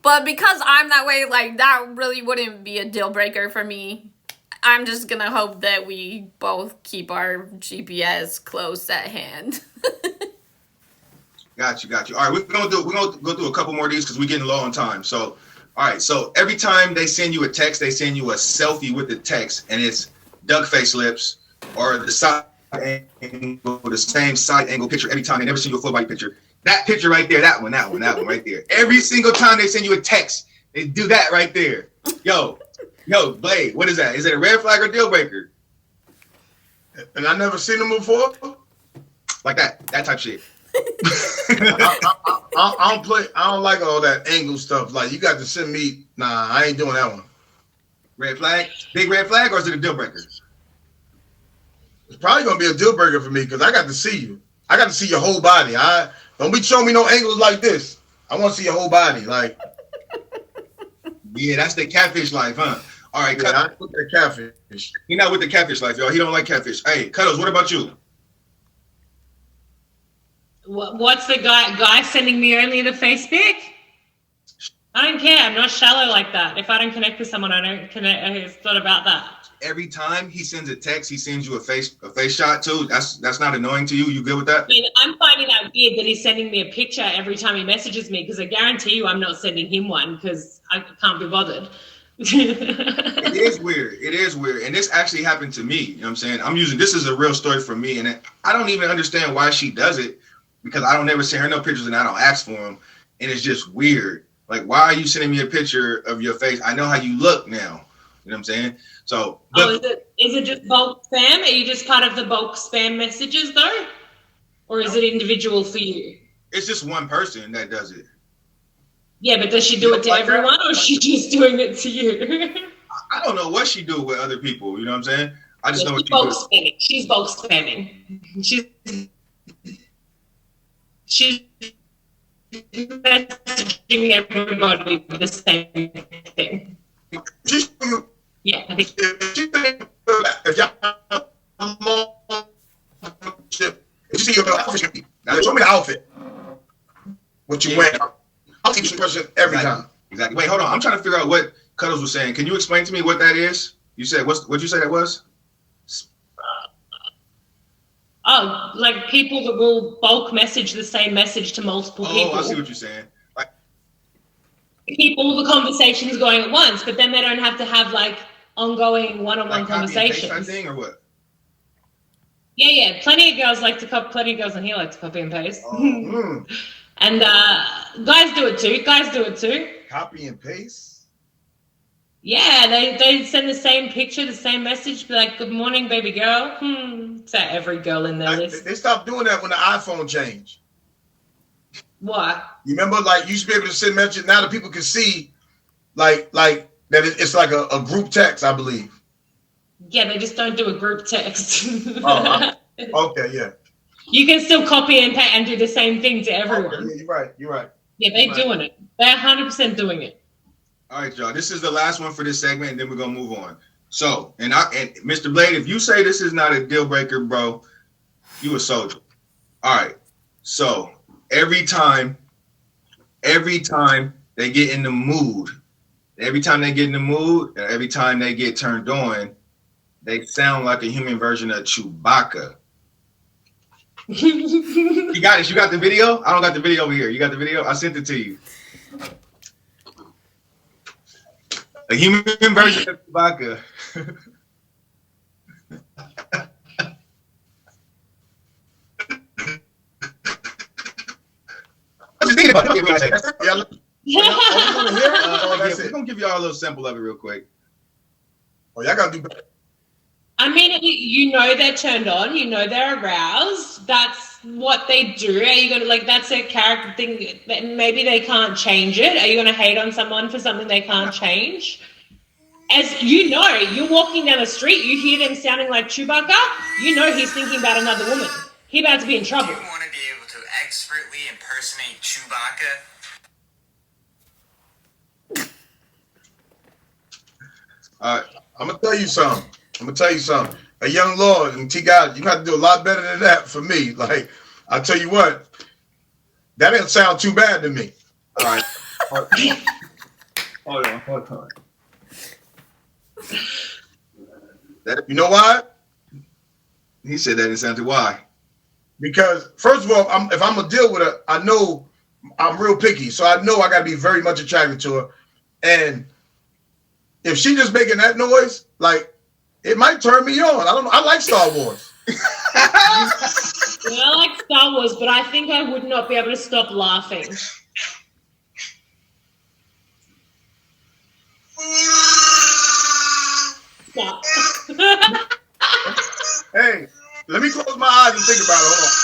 But because I'm that way, like, that really wouldn't be a deal breaker for me. I'm just gonna hope that we both keep our GPS close at hand. Got you. All right, we're gonna go through a couple more of these because we're getting low on time. So, all right. So every time they send you a text, they send you a selfie with the text, and it's duck face lips or the side angle, the same side angle picture every time. They never send you a full body picture. That picture right there, that one right there. Every single time they send you a text, they do that right there. Yo, Blade, what is that? Is it a red flag or deal breaker? And I never seen them before. Like that type of shit. I don't like all that angle stuff. Like, you got to send me. Nah, I ain't doing that one. Red flag, big red flag, or is it a deal breaker? It's probably gonna be a deal breaker for me because I got to see you. I got to see your whole body. Don't be showing me no angles like this. I want to see your whole body. Like, yeah, that's the catfish life, huh? All right, yeah, I look at catfish. He not with the catfish life, y'all. He don't like catfish. Hey, Cuddles, what about you? What's the guy sending me only the Facebook? I don't care. I'm not shallow like that. If I don't connect with someone, I don't connect. It's not about that. Every time he sends a text, he sends you a face shot too. That's not annoying to you. You good with that? I mean, I'm finding that weird that he's sending me a picture every time he messages me, because I guarantee you I'm not sending him one because I can't be bothered. It is weird. And this actually happened to me. You know what I'm saying? This is a real story for me, and I don't even understand why she does it, because I don't never send her no pictures and I don't ask for them. And it's just weird. Like, why are you sending me a picture of your face? I know how you look now. You know what I'm saying? So, is it just bulk spam? Are you just part of the bulk spam messages though? Or is it individual for you? It's just one person that does it. Yeah, but does she do it to everyone, or is she just doing it to you? I don't know what she do with other people. You know what I'm saying? I just know what she does. She's bulk spamming. She's messaging everybody with the same thing. Yeah, I think. If you see your outfit, now show me the outfit. What you wear? I'll keep you question every time. Exactly. Wait, hold on. I'm trying to figure out what Cuddles was saying. Can you explain to me what that is? You said what'd you say that was? Oh, like people that will bulk message the same message to multiple people. Oh, I see what you're saying. Like, keep all the conversations going at once, but then they don't have to have like ongoing one-on-one conversations. Copy and paste thing or what? Yeah. Plenty of girls on here like to copy and paste. And guys do it too. Copy and paste? Yeah, they send the same picture, the same message, be like, "Good morning, baby girl." So every girl in their list. They stopped doing that when the iPhone changed. Why? You remember, like, you used to be able to send messages. Now that people can see, like that it's like a group text, I believe. Yeah, they just don't do a group text. Okay, yeah. You can still copy and paste and do the same thing to everyone. Okay, yeah, you're right. Yeah, they're doing it. They're 100% doing it. All right, y'all. This is the last one for this segment, and then we're gonna move on. So, and Mr. Blade, if you say this is not a deal breaker, bro, you a soldier. All right. So every time they get in the mood, and every time they get turned on, they sound like a human version of Chewbacca. You got it. You got the video? I don't got the video over here. You got the video? I sent it to you. A human version of Chewbacca. I'm just thinking about it. We're gonna give y'all a little sample of it real quick. Oh, y'all gotta do better. I mean, you know they're turned on. You know they're aroused. That's what they do. Are you gonna that's a character thing that maybe they can't change it? Are you gonna hate on someone for something they can't change? As you know, you're walking down the street, you hear them sounding like Chewbacca. You know he's thinking about another woman. He's about to be in trouble. You want to be able to expertly impersonate Chewbacca? I'm gonna tell you something. A young Lord and T God, you have to do a lot better than that for me. Like, I tell you what, That didn't sound too bad to me. All right. Hold on. You know why? He said that didn't sound too why. Because first of all, if I'm gonna deal with her, I know I'm real picky, so I know I gotta be very much attracted to her. And if she just making that noise, like it might turn me on. I don't know. I like Star Wars. Well, I like Star Wars, but I think I would not be able to stop laughing. Stop. Hey, let me close my eyes and think about it. Hold on.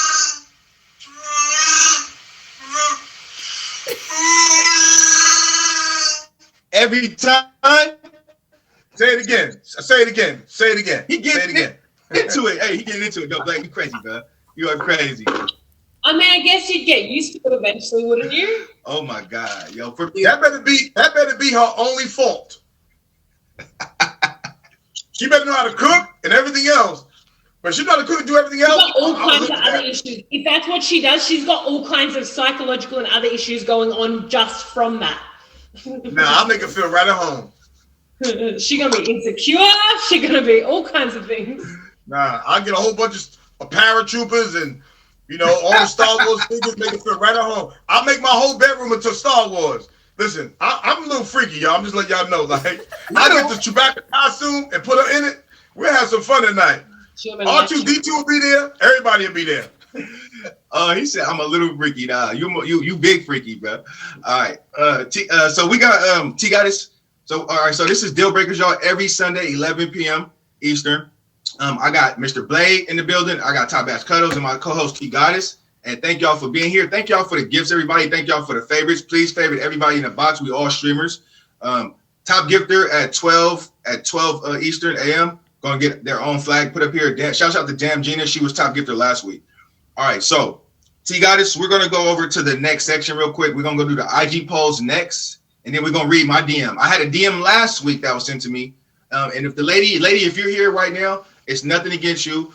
Every time Say it again. Say it again. Say it again. he gets Say it again. into it. Hey, he getting into it. Yo, Blake, you crazy, bro. You are crazy. I mean, I guess you'd get used to it eventually, wouldn't you? Oh my God, yo, for me, That better be her only fault. She better know how to cook and everything else. But she know how to cook and do everything She's else. got all I'm kinds of looking other at it. issues. If that's what she does, she's got all kinds of psychological and other issues going on just from that. Nah, I'll make her feel right at home. She gonna be insecure. She gonna be all kinds of things. Nah, I'll get a whole bunch of paratroopers and all the Star Wars figures, make it feel right at home. I'll make my whole bedroom into Star Wars. Listen, I'm a little freaky, y'all. I'm just letting y'all know. Like, I'll get the Chewbacca costume and put her in it. We'll have some fun tonight. R2-D2 will be there. Everybody will be there. he said I'm a little freaky. Nah, you big freaky, bro. All right. So we got T Goddess. So all right. So this is Deal Breakers, y'all. Every Sunday, 11 p.m. Eastern. I got Mr. Blade in the building. I got Top Ass Cuddles and my co-host T Goddess. And thank y'all for being here. Thank y'all for the gifts, everybody. Thank y'all for the favorites. Please favorite everybody in the box. We all streamers. Top gifter at 12 Eastern a.m. Gonna get their own flag put up here. Shout out to Damn Gina. She was top gifter last week. All right, so T Goddess, we're gonna go over to the next section real quick. We're gonna go do the IG polls next, and then we're gonna read my DM. I had a DM last week that was sent to me. And if the lady, if you're here right now, it's nothing against you.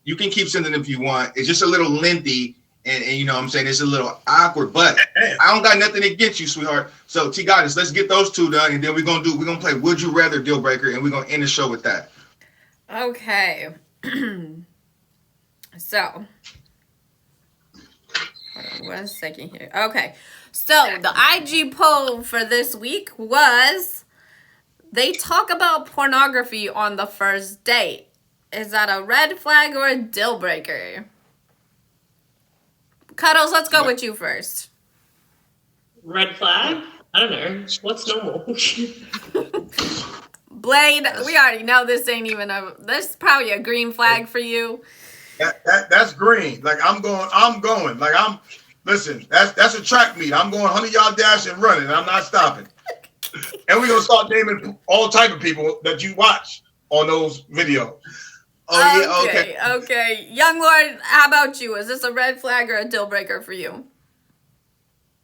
You can keep sending them if you want. It's just a little lengthy, and you know what I'm saying, it's a little awkward, but I don't got nothing against you, sweetheart. So T Goddess, let's get those two done, and then we're gonna play Would You Rather Deal Breaker, and we're gonna end the show with that. Okay. So, hold on 1 second here. Okay. So, the IG poll for this week was, they talk about pornography on the first date. Is that a red flag or a deal breaker? Cuddles, let's go with you first. Red flag? I don't know. What's normal? Blade, we already know this ain't even this is probably a green flag for you. That's green. Like I'm going. Like listen, that's a track meet. I'm going 100-yard dash and running, and I'm not stopping. And we're gonna start naming all type of people that you watch on those videos. Oh yeah, okay. Young Lord, how about you? Is this a red flag or a deal breaker for you?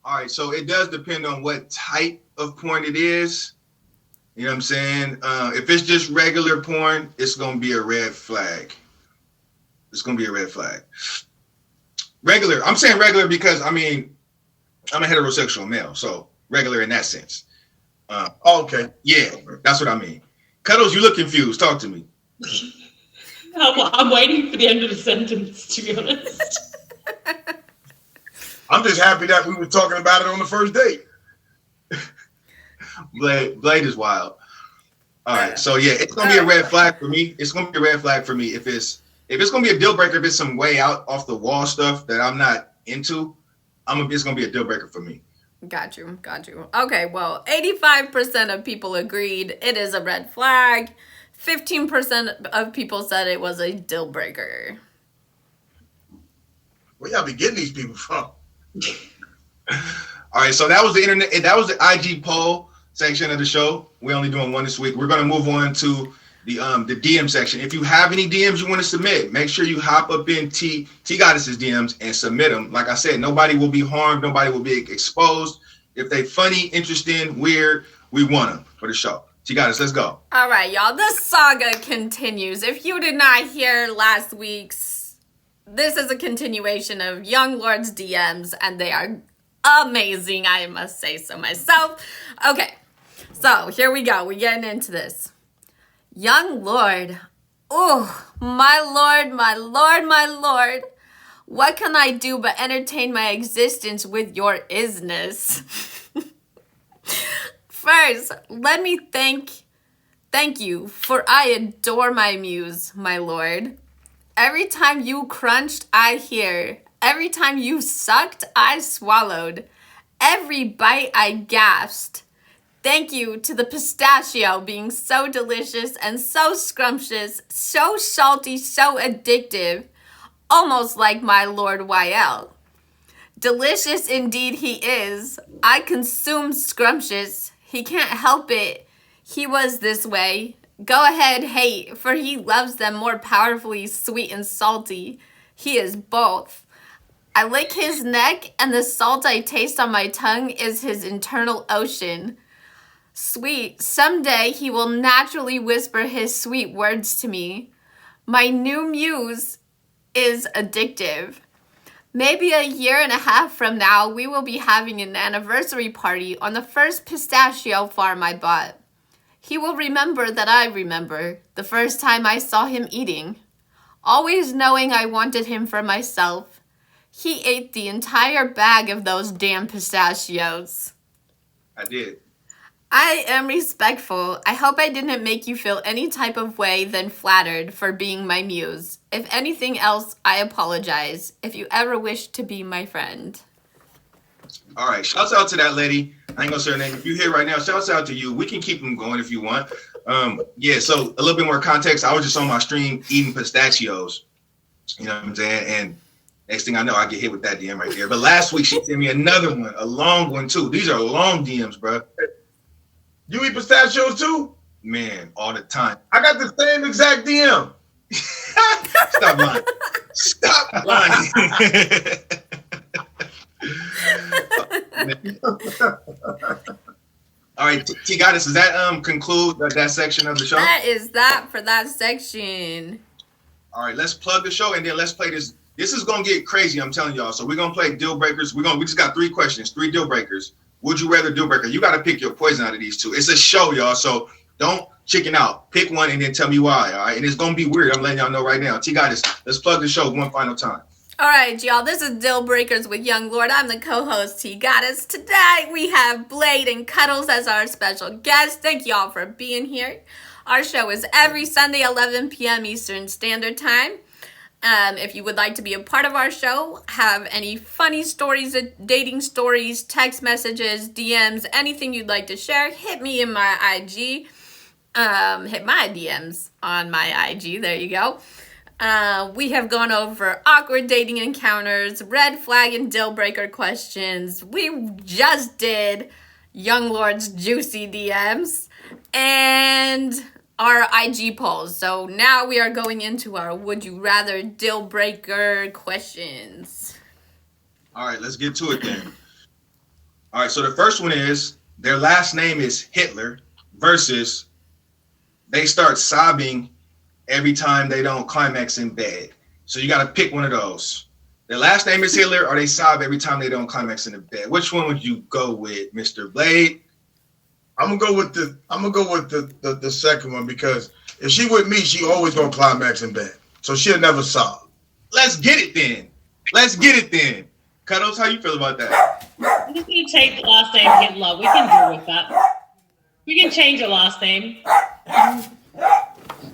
All right, so it does depend on what type of porn it is. You know what I'm saying? If it's just regular porn, it's gonna be a red flag. It's gonna be a red flag. Regular. I'm saying regular because I'm a heterosexual male, so regular in that sense. Okay. Yeah, that's what I mean. Cuddles, you look confused. Talk to me. I'm waiting for the end of the sentence, to be honest. I'm just happy that we were talking about it on the first date. Blade is wild. All right, so yeah, it's gonna be a red flag for me. It's gonna be a red flag for me if it's gonna be a deal breaker. If it's some way out off the wall stuff that I'm not into, it's gonna be a deal breaker for me. Got you. Okay, well, 85% of people agreed it is a red flag. 15% of people said it was a deal breaker. Where y'all be getting these people from? All right, so that was the internet. That was the IG poll section of the show. We're only doing one this week. We're gonna move on to the DM section. If you have any DMs you want to submit, make sure you hop up in T Goddess's DMs and submit them. Like I said, nobody will be harmed. Nobody will be exposed. If they funny, interesting, weird, we want them for the show. T Goddess, let's go. All right, y'all. The saga continues. If you did not hear last week's this is a continuation of Young Lord's DMs, and they are amazing, I must say so myself. Okay, so here we go. We're getting into this. Young Lord. Oh, my Lord, my Lord, my Lord. What can I do but entertain my existence with your isness? First, let me thank you, for I adore my muse, my lord. Every time you crunched, I hear. Every time you sucked, I swallowed. Every bite, I gasped. Thank you to the pistachio being so delicious and so scrumptious, so salty, so addictive, almost like my Lord YL. Delicious indeed he is. I consume scrumptious. He can't help it. He was this way. Go ahead, hate, for he loves them more powerfully sweet and salty. He is both. I lick his neck, and the salt I taste on my tongue is his internal ocean. Sweet, someday he will naturally whisper his sweet words to me. My new muse is addictive. Maybe a year and a half from now, we will be having an anniversary party on the first pistachio farm I bought. He will remember that I remember the first time I saw him eating. Always knowing I wanted him for myself, he ate the entire bag of those damn pistachios. I did. I am respectful. I hope I didn't make you feel any type of way than flattered for being my muse. If anything else, I apologize if you ever wish to be my friend. All right, shouts out to that lady. I ain't gonna say her name. If you're here right now, shouts out to you. We can keep them going if you want. Yeah, so a little bit more context. I was just on my stream eating pistachios. You know what I'm saying? And next thing I know, I get hit with that DM right there. But last week, she sent me another one, a long one too. These are long DMs, bro. You eat pistachios too? Man, all the time. I got the same exact DM. Stop lying. Stop lying. All right, T Goddess, does that conclude that section of the show? That is that for that section. All right, let's plug the show and then let's play this. This is gonna get crazy, I'm telling y'all. So we're gonna play deal breakers. We just got 3 questions, 3 deal breakers. Would you rather deal breaker? You gotta pick your poison out of these 2. It's a show, y'all. So don't chicken out. Pick one and then tell me why. All right, and it's gonna be weird. I'm letting y'all know right now. T Goddess, let's plug the show one final time. All right, y'all, this is Deal Breakers with Young Lord. I'm the co-host, T Goddess. Today, we have Blade and Cuddles as our special guests. Thank y'all for being here. Our show is every Sunday, 11 p.m. Eastern Standard Time. If you would like to be a part of our show, have any funny stories, dating stories, text messages, DMs, anything you'd like to share, hit me in my IG. Hit my DMs on my IG. There you go. We have gone over awkward dating encounters, red flag and deal breaker questions. We just did Young Lord's juicy DMs and our IG polls. So now we are going into our would you rather deal breaker questions. All right, let's get to it then. All right, so the first one is their last name is Hitler versus they start sobbing every time they don't climax in bed. So you got to pick one of those. Their last name is Hitler, or they sob every time they don't climax in the bed. Which one would you go with, Mr. Blade? I'm gonna go with the second one, because if she with me, she always gonna climax in bed, so she'll never sob. Let's get it then. Let's get it then. Cuddles, how you feel about that? I'm just gonna take the last name Hitler. We can deal with that. We can change your last name.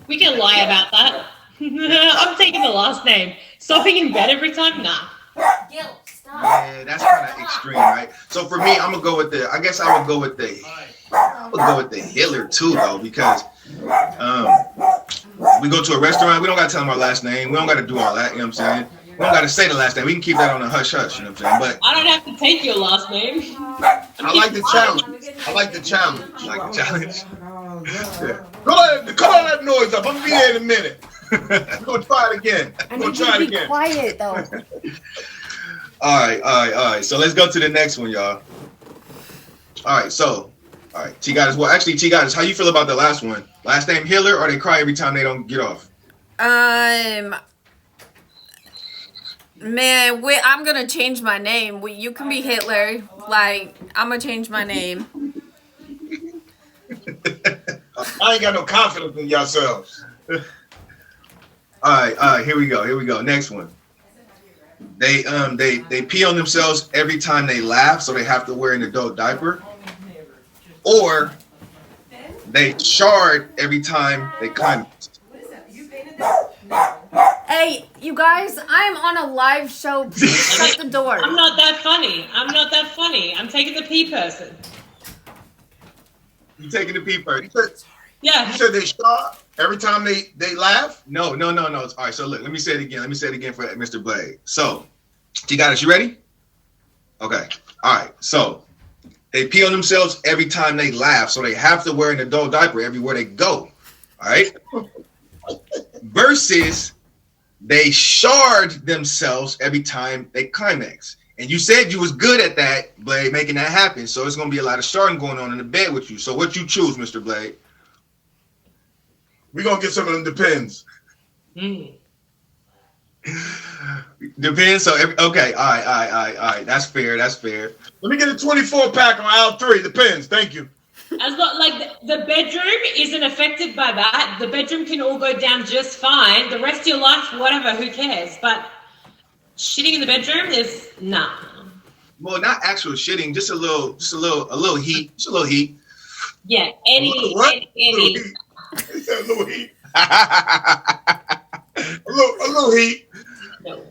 We can lie about that. I'm taking the last name. Sobbing in bed every time? Nah. Guilt, stop. Yeah, that's kind of extreme, right? So for me, I'm gonna go with I guess I would go with the Hitler too, though, because we go to a restaurant, we don't gotta tell them our last name. We don't gotta do all that, you know what I'm saying? We don't gotta say the last name. We can keep that on a hush hush, you know what I'm saying? But I don't have to take your last name. I like the challenge. I like the challenge. you like the challenge? Yeah. Cut all that noise up. I'm gonna be there in a minute. We're gonna try it again. I need you to be quiet, though. All right. So let's go to the next one, y'all. All right, T Goddess. Well, actually, T Goddess, how you feel about the last one? Last name Hitler, or they cry every time they don't get off? Man, wait, I'm gonna change my name. You can be Hitler. Like, I'm gonna change my name. I ain't got no confidence in yourselves. All right, here we go. Next one. They pee on themselves every time they laugh, so they have to wear an adult diaper. Or they shard every time they climax. Hey, you guys, I'm on a live show. Please shut the door. I'm not that funny. I'm taking the pee person. You taking the pee part? Yeah. You said they shard every time they laugh? No. All right, so look, let me say it again for Mr. Blade. So, you got it? You ready? Okay. All right. So, they pee on themselves every time they laugh, so they have to wear an adult diaper everywhere they go. All right. Versus they shard themselves every time they climax. And you said you was good at that, Blade, making that happen. So it's gonna be a lot of sharding going on in the bed with you. So what you choose, Mr. Blade? We're gonna get some of them depends. Depends. So okay, all right. That's fair. Let me get a 24-pack on aisle 3. Depends. Thank you. As long like the bedroom isn't affected by that. The bedroom can all go down just fine. The rest of your life, whatever, who cares? But shitting in the bedroom is nah. Well, not actual shitting, just a little heat. Just a little heat. Yeah, any. He said a little heat. a little heat. No.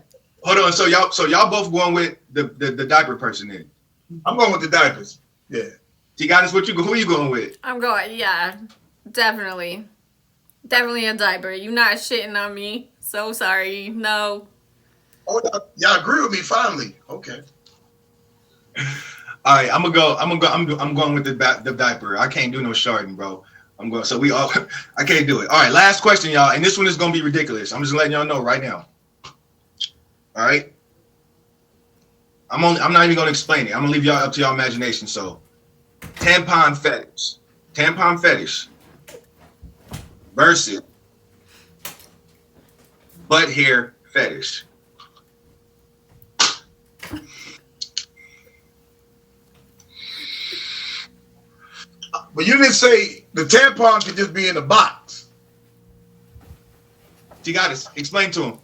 Hold on. So y'all both going with the diaper person then? I'm going with the diapers. Yeah. Tiganis, who you going with? I'm going, yeah, definitely. Definitely a diaper. You not shitting on me. So sorry. No. Oh, y'all agree with me finally. Okay. All right, I'm going with the diaper. I can't do no sharding, bro. I can't do it. All right, last question, y'all, and this one is gonna be ridiculous. I'm just letting y'all know right now. All right. I'm not even gonna explain it. I'm gonna leave y'all up to y'all imagination. So, tampon fetish versus butt hair fetish. But you didn't say the tampon could just be in a box. You got to explain to him.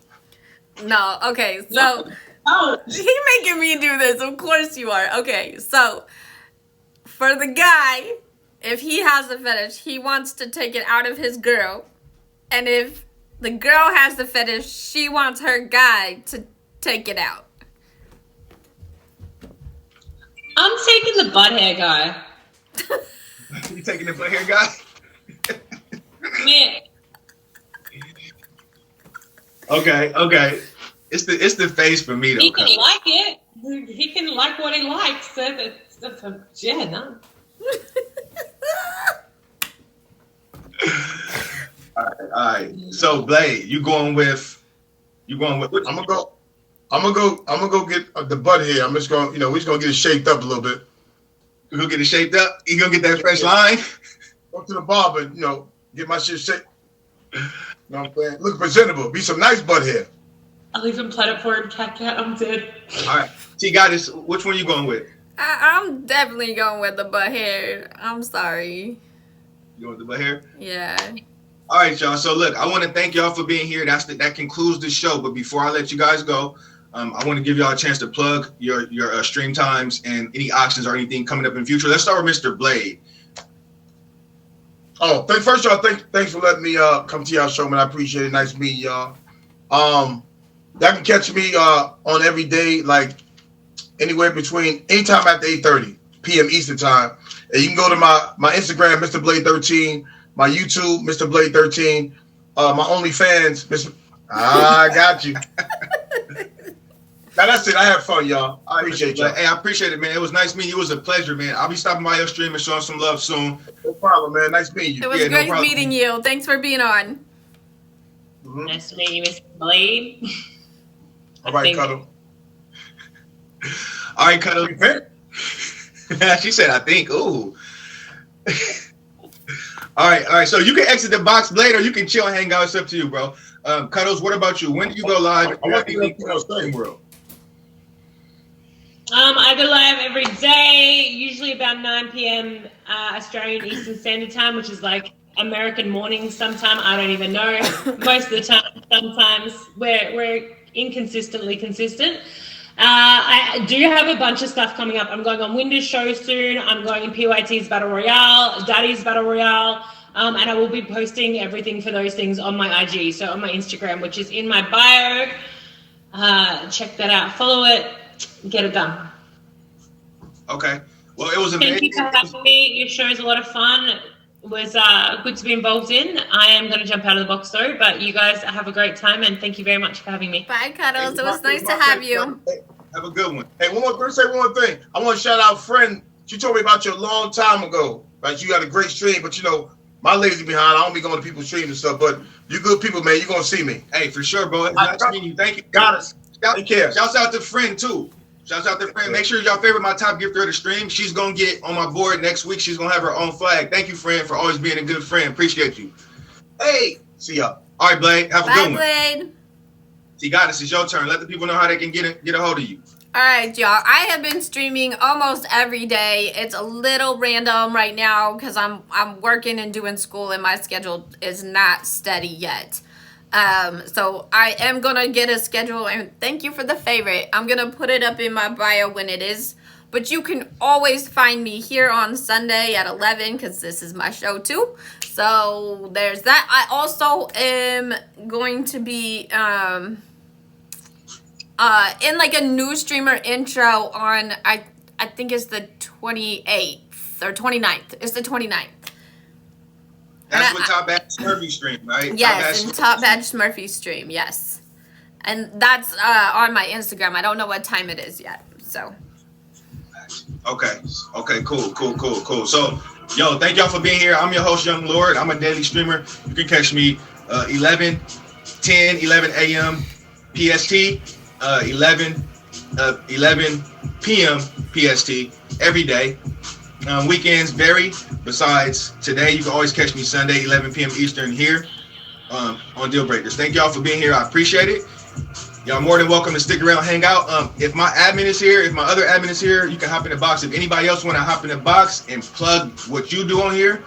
No, okay, so he making me do this. Of course you are. Okay, so for the guy, if he has a fetish, he wants to take it out of his girl. And if the girl has the fetish, she wants her guy to take it out. I'm taking the butt hair guy. You taking the butt hair guy? Yeah. Okay. It's the face for me though. He can like it. He can like what he likes. So yeah, no. All right. So Blade, you going with? I'm gonna go get the butt hair. I'm just gonna, we're just gonna get it shaped up a little bit. You gonna get it shaped up? You gonna get that fresh line? Go to the barber, get my shit shaped. You know what I'm saying? Look presentable. Be some nice butt hair. I'll even play it for him, cat. I'm dead. All right. T got this. Which one you going with? I'm definitely going with the butt hair. I'm sorry. You going with the butt hair? Yeah. All right, y'all. So look, I want to thank y'all for being here. That concludes the show. But before I let you guys go, I want to give y'all a chance to plug your stream times and any auctions or anything coming up in the future. Let's start with Mr. Blade. Oh, first y'all, thanks for letting me come to y'all show, man. I appreciate it. Nice meeting y'all. Y'all can catch me on every day, like anywhere between anytime after 8:30 p.m. Eastern time. And you can go to my Instagram, Mr. Blade 13, my YouTube, Mr. Blade 13, my OnlyFans, I got you. Now that's it. I have fun, y'all. I appreciate y'all. Hey, I appreciate it, man. It was nice meeting you. It was a pleasure, man. I'll be stopping by your stream and showing some love soon. No problem, man. Nice meeting you. It was great meeting you. Thanks for being on. Mm-hmm. Nice to meet you, Mr. Blade. All right, Cuddle. All right, Cuddle. She said, I think. Ooh. All right. So you can exit the box, Blade, or you can chill and hang out. It's up to you, bro. Cuddles, what about you? When do you go live? I want to know World. I go live every day, usually about 9 p.m. Australian Eastern Standard Time, which is like American morning sometime. I don't even know. Most of the time, sometimes we're inconsistently consistent. I do have a bunch of stuff coming up. I'm going on Windows Show soon. I'm going in PYT's Battle Royale, Daddy's Battle Royale, and I will be posting everything for those things on my IG, so on my Instagram, which is in my bio. Check that out. Follow it. Get it done. Okay. Well, it was amazing. Thank you for having me. Your show is a lot of fun. It was good to be involved in. I am going to jump out of the box though, but you guys have a great time and thank you very much for having me. Bye, Cuddles. It was nice to have you. Have a good one. Hey, let me say one more thing. I want to shout out a friend. She told me about you a long time ago. Right? You got a great stream, but you know, my lazy behind, I don't be going to people's streams and stuff, but you good people, man. You're going to see me. Hey, for sure, bro. It's nice meeting you. Thank you. Got it. Take care. Shouts out to friend too. Shouts out to friend. Make sure y'all favorite my top gifter of the stream. She's gonna get on my board next week. She's gonna have her own flag. Thank you, friend, for always being a good friend. Appreciate you. Hey, see y'all. All right, Blade. Have a good one. Blade. See, God, this is your turn. Let the people know how they can get a hold of you. All right, y'all. I have been streaming almost every day. It's a little random right now because I'm working and doing school, and my schedule is not steady yet. So I am gonna get a schedule, and thank you for the favorite. I'm gonna put it up in my bio when it is, but you can always find me here on Sunday at 11 because this is my show too. So there's that. I also am going to be in like a new streamer intro on I think it's the 28th or 29th. It's the 29th. That's what Top Badge Smurfy stream, right? Yes, and Top Badge Smurfy stream, yes. And that's on my Instagram. I don't know what time it is yet, so. Okay, cool. So, yo, thank y'all for being here. I'm your host, Young Lord. I'm a daily streamer. You can catch me 11 a.m. PST, 11 p.m. PST every day. Weekends vary. Besides today, you can always catch me Sunday, 11 p.m. Eastern here on Deal Breakers. Thank y'all for being here. I appreciate it. Y'all more than welcome to stick around, hang out. If my admin is here, if my other admin is here, you can hop in the box. If anybody else want to hop in the box and plug what you do on here,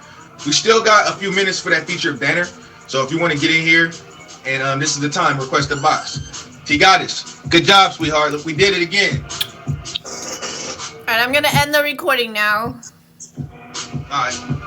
we still got a few minutes for that featured banner. So if you want to get in here, and this is the time, request a box. T-Goddess, good job, sweetheart. Look, we did it again. All right, I'm going to end the recording now. All right.